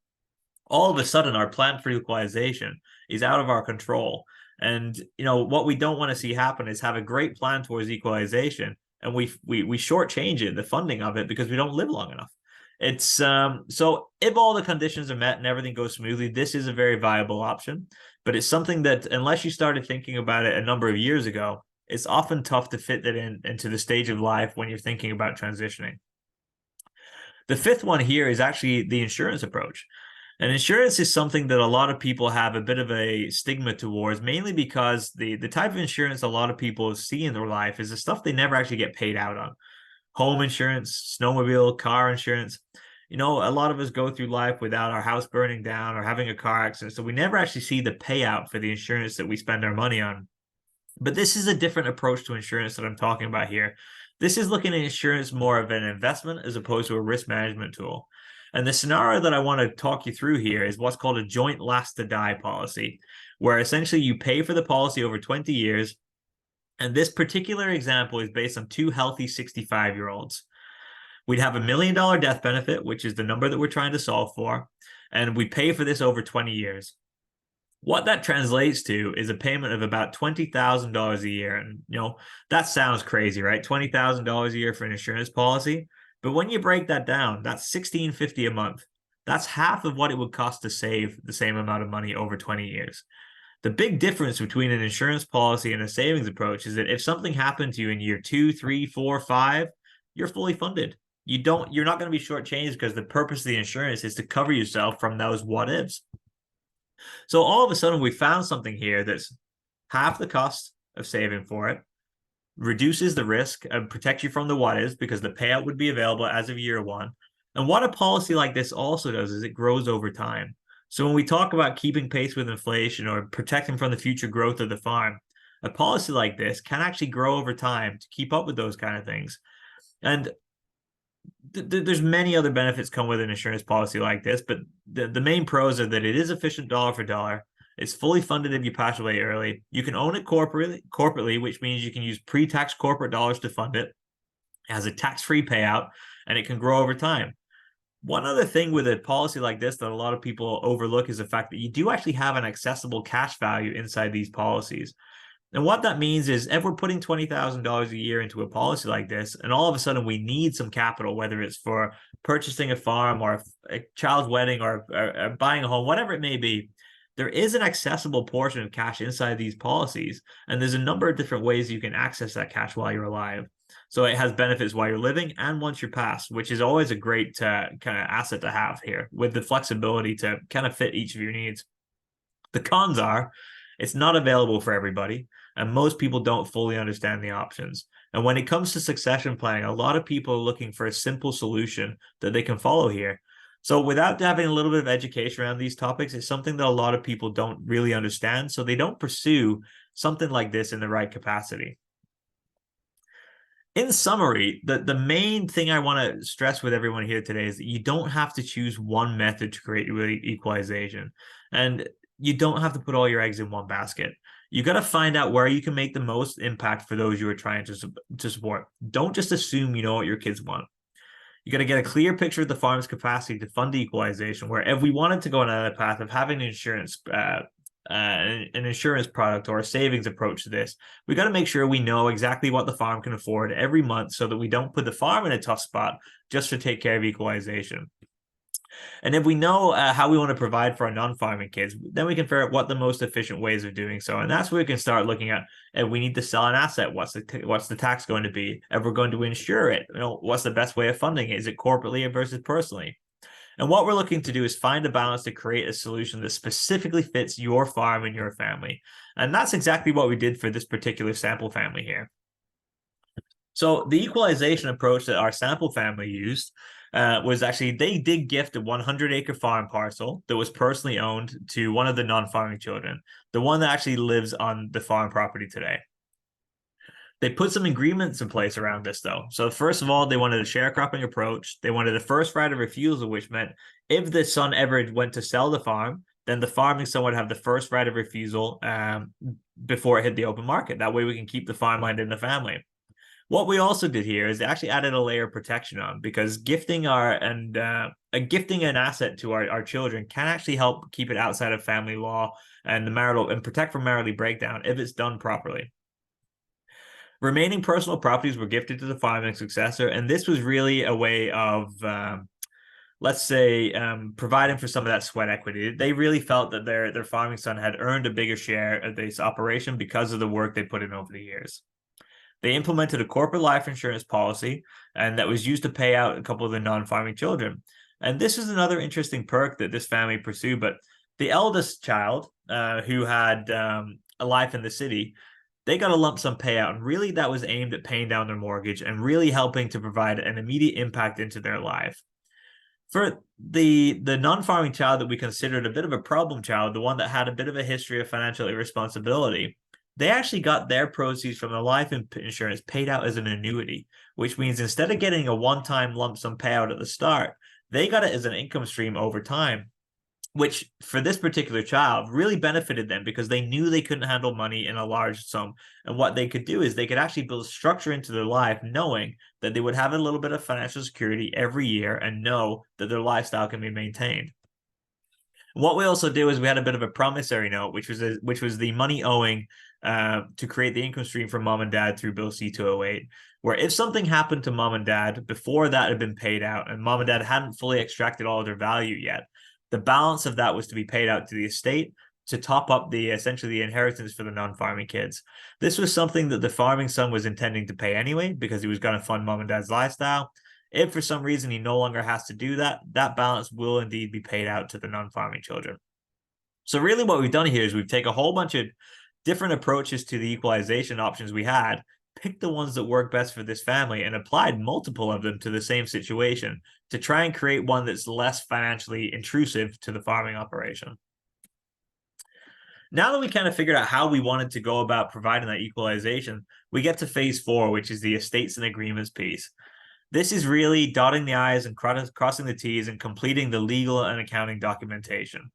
All of a sudden, our plan for equalization is out of our control. And what we don't want to see happen is have a great plan towards equalization, and we shortchange it, the funding of it, because we don't live long enough. It's so if all the conditions are met and everything goes smoothly, this is a very viable option. But it's something that, unless you started thinking about it a number of years ago, it's often tough to fit that into the stage of life when you're thinking about transitioning. The fifth one here is actually the insurance approach. And insurance is something that a lot of people have a bit of a stigma towards, mainly because the type of insurance a lot of people see in their life is the stuff they never actually get paid out on. Home insurance, snowmobile, car insurance. A lot of us go through life without our house burning down or having a car accident. So we never actually see the payout for the insurance that we spend our money on. But this is a different approach to insurance that I'm talking about here. This is looking at insurance more of an investment as opposed to a risk management tool. And the scenario that I want to talk you through here is what's called a joint last to die policy, where essentially you pay for the policy over 20 years. And this particular example is based on two healthy 65-year-olds. We'd have $1 million death benefit, which is the number that we're trying to solve for, and we pay for this over 20 years. What that translates to is a payment of about $20,000 a year. And, that sounds crazy, right? $20,000 a year for an insurance policy. But when you break that down, that's $1,650 a month. That's half of what it would cost to save the same amount of money over 20 years. The big difference between an insurance policy and a savings approach is that if something happened to you in year 2, 3, 4, 5, you're fully funded. You're not going to be shortchanged because the purpose of the insurance is to cover yourself from those what ifs. So all of a sudden we found something here that's half the cost of saving for it, reduces the risk, and protects you from the what ifs because the payout would be available as of year 1. And what a policy like this also does is it grows over time. So when we talk about keeping pace with inflation or protecting from the future growth of the farm, a policy like this can actually grow over time to keep up with those kind of things. And there's many other benefits come with an insurance policy like this, but the main pros are that it is efficient dollar for dollar. It's fully funded if you pass away early. You can own it corporately, which means you can use pre-tax corporate dollars to fund it. It has a tax-free payout, and it can grow over time. One other thing with a policy like this that a lot of people overlook is the fact that you do actually have an accessible cash value inside these policies. And what that means is if we're putting $20,000 a year into a policy like this, and all of a sudden we need some capital, whether it's for purchasing a farm or a child's wedding or buying a home, whatever it may be, there is an accessible portion of cash inside these policies. And there's a number of different ways you can access that cash while you're alive. So it has benefits while you're living and once you're passed, which is always a great kind of asset to have here with the flexibility to kind of fit each of your needs. The cons are it's not available for everybody, and most people don't fully understand the options. And when it comes to succession planning, a lot of people are looking for a simple solution that they can follow here. So without having a little bit of education around these topics, it's something that a lot of people don't really understand. So they don't pursue something like this in the right capacity. In summary, the main thing I want to stress with everyone here today is that you don't have to choose one method to create equalization. And you don't have to put all your eggs in one basket. You got to find out where you can make the most impact for those you are trying to support. Don't just assume you know what your kids want. You got to get a clear picture of the farm's capacity to fund equalization. Where if we wanted to go another path of having an insurance product or a savings approach to this, we got to make sure we know exactly what the farm can afford every month, so that we don't put the farm in a tough spot just to take care of equalization. And if we know how we want to provide for our non-farming kids, then we can figure out what the most efficient ways of doing so. And that's where we can start looking at if we need to sell an asset, what's the tax going to be? If we're going to insure it, what's the best way of funding it? Is it corporately versus personally? And what we're looking to do is find a balance to create a solution that specifically fits your farm and your family. And that's exactly what we did for this particular sample family here. So the equalization approach that our sample family used was actually, they did gift a 100-acre farm parcel that was personally owned to one of the non-farming children, the one that actually lives on the farm property today. They put some agreements in place around this, though. So first of all, they wanted a sharecropping approach. They wanted a first right of refusal, which meant if the son ever went to sell the farm, then the farming son would have the first right of refusal before it hit the open market. That way we can keep the farmland in the family. What we also did here is actually added a layer of protection on, because gifting an asset to our children can actually help keep it outside of family law and protect from marital breakdown if it's done properly. Remaining personal properties were gifted to the farming successor, and this was really a way of, let's say, providing for some of that sweat equity. They really felt that their farming son had earned a bigger share of this operation because of the work they put in over the years. They implemented a corporate life insurance policy, and that was used to pay out a couple of the non-farming children. And this is another interesting perk that this family pursued. But the eldest child, who had a life in the city, they got a lump sum payout, and really that was aimed at paying down their mortgage and really helping to provide an immediate impact into their life. For the non-farming child that we considered a bit of a problem child, the one that had a bit of a history of financial irresponsibility, they actually got their proceeds from the life insurance paid out as an annuity, which means instead of getting a one-time lump sum payout at the start, they got it as an income stream over time, which for this particular child really benefited them because they knew they couldn't handle money in a large sum. And what they could do is they could actually build structure into their life, knowing that they would have a little bit of financial security every year and know that their lifestyle can be maintained. What we also do is we had a bit of a promissory note, which was the money owing to create the income stream for mom and dad through Bill C-208, where if something happened to mom and dad before that had been paid out and mom and dad hadn't fully extracted all of their value yet, the balance of that was to be paid out to the estate to top up essentially the inheritance for the non-farming kids. This was something that the farming son was intending to pay anyway because he was going to fund mom and dad's lifestyle. If for some reason he no longer has to do that, that balance will indeed be paid out to the non-farming children. So really what we've done here is we've taken a whole bunch of different approaches to the equalization options we had, picked the ones that work best for this family, and applied multiple of them to the same situation to try and create one that's less financially intrusive to the farming operation. Now that we kind of figured out how we wanted to go about providing that equalization, we get to phase 4, which is the estates and agreements piece. This is really dotting the I's and crossing the T's and completing the legal and accounting documentation.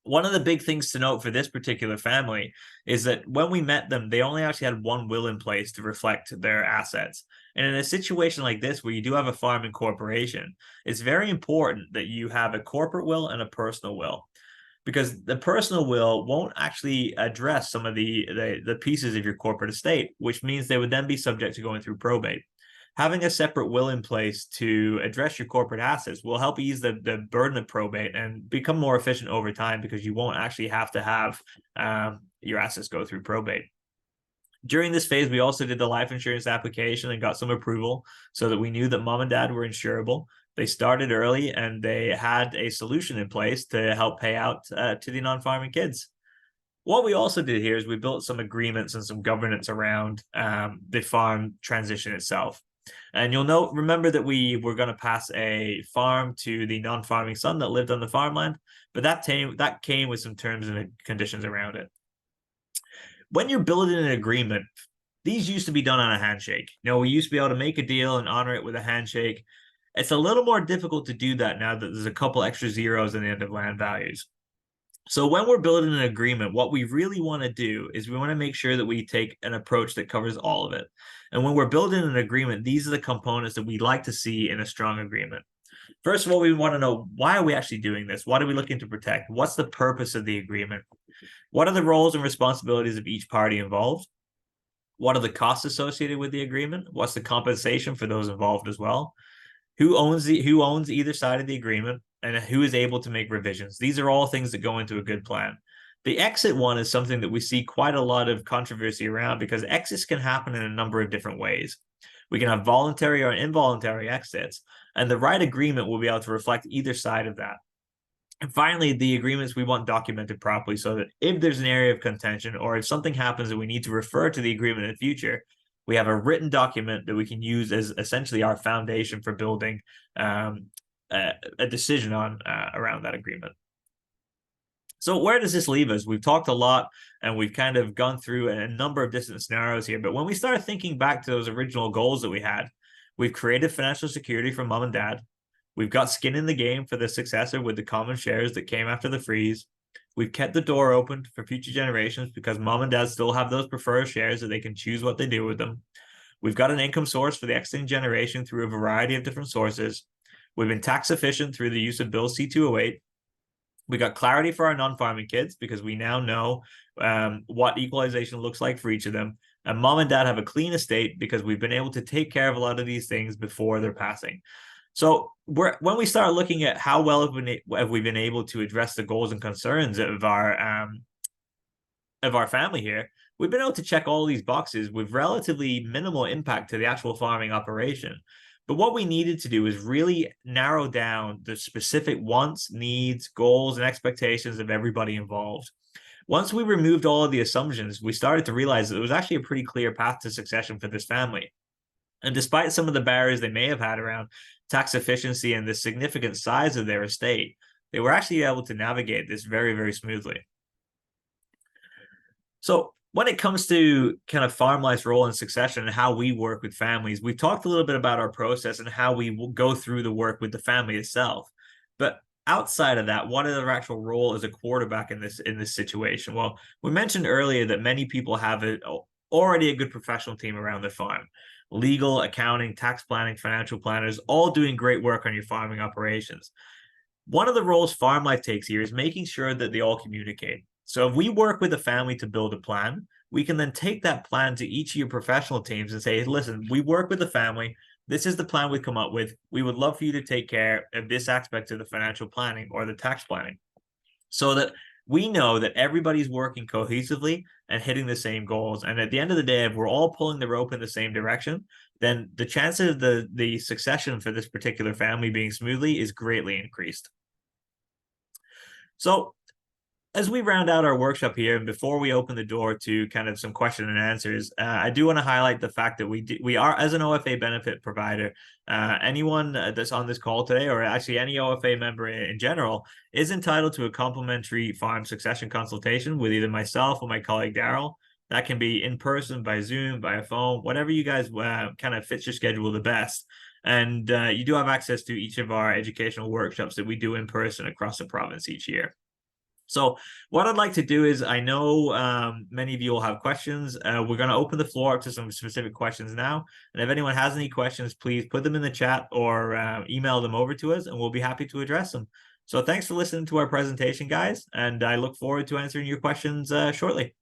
One of the big things to note for this particular family is that when we met them, they only actually had one will in place to reflect their assets. And in a situation like this, where you do have a farming corporation, it's very important that you have a corporate will and a personal will, because the personal will won't actually address some of the pieces of your corporate estate, which means they would then be subject to going through probate. Having a separate will in place to address your corporate assets will help ease the burden of probate and become more efficient over time, because you won't actually have to have your assets go through probate. During this phase, we also did the life insurance application and got some approval so that we knew that mom and dad were insurable. They started early and they had a solution in place to help pay out to the non-farming kids. What we also did here is we built some agreements and some governance around the farm transition itself. And you'll remember that we were going to pass a farm to the non-farming son that lived on the farmland, but that came with some terms and conditions around it. When you're building an agreement, these used to be done on a handshake. We used to be able to make a deal and honor it with a handshake. It's a little more difficult to do that now that there's a couple extra zeros in the end of land values. So when we're building an agreement, what we really want to do is we want to make sure that we take an approach that covers all of it. And when we're building an agreement, these are the components that we'd like to see in a strong agreement. First of all, we want to know, why are we actually doing this? What are we looking to protect? What's the purpose of the agreement? What are the roles and responsibilities of each party involved? What are the costs associated with the agreement? What's the compensation for those involved as well? Who owns either side of the agreement, and who is able to make revisions? These are all things that go into a good plan. The exit one is something that we see quite a lot of controversy around, because exits can happen in a number of different ways. We can have voluntary or involuntary exits, and the right agreement will be able to reflect either side of that. And finally, the agreements we want documented properly, so that if there's an area of contention, or if something happens that we need to refer to the agreement in the future, we have a written document that we can use as essentially our foundation for building a decision on around that agreement. So where does this leave us? We've talked a lot, and we've kind of gone through a number of different scenarios here. But when we start thinking back to those original goals that we had, we've created financial security for mom and dad. We've got skin in the game for the successor with the common shares that came after the freeze. We've kept the door open for future generations, because mom and dad still have those preferred shares that they can choose what they do with them. We've got an income source for the exiting generation through a variety of different sources. We've been tax efficient through the use of Bill C-208. We got clarity for our non-farming kids, because we now know what equalization looks like for each of them. And mom and dad have a clean estate, because we've been able to take care of a lot of these things before they're passing. So when we start looking at how well have we been able to address the goals and concerns of our family here, we've been able to check all these boxes with relatively minimal impact to the actual farming operation. But what we needed to do is really narrow down the specific wants, needs, goals, and expectations of everybody involved. Once we removed all of the assumptions, we started to realize that it was actually a pretty clear path to succession for this family. And despite some of the barriers they may have had around tax efficiency and the significant size of their estate, they were actually able to navigate this very, very smoothly. So when it comes to kind of farm life's role in succession and how we work with families, we've talked a little bit about our process and how we will go through the work with the family itself. But outside of that, what is our actual role as a quarterback in this situation? Well, we mentioned earlier that many people have already a good professional team around their farm. Legal, accounting, tax planning, financial planners, all doing great work on your farming operations. One of the roles farm life takes here is making sure that they all communicate. So if we work with a family to build a plan, we can then take that plan to each of your professional teams and say, listen, we work with the family. This is the plan we've come up with. We would love for you to take care of this aspect of the financial planning or the tax planning, so that we know that everybody's working cohesively and hitting the same goals. And at the end of the day, if we're all pulling the rope in the same direction, then the chances of the succession for this particular family being smoothly is greatly increased. So as we round out our workshop here, and before we open the door to kind of some question and answers, I do want to highlight the fact that we are, as an OFA benefit provider, anyone that's on this call today, or actually any OFA member in general, is entitled to a complimentary farm succession consultation with either myself or my colleague Daryl. That can be in person, by Zoom, by a phone, whatever you guys kind of fits your schedule the best. And you do have access to each of our educational workshops that we do in person across the province each year. So what I'd like to do is, I know many of you will have questions. We're going to open the floor up to some specific questions now. And if anyone has any questions, please put them in the chat or email them over to us, and we'll be happy to address them. So thanks for listening to our presentation, guys. And I look forward to answering your questions shortly.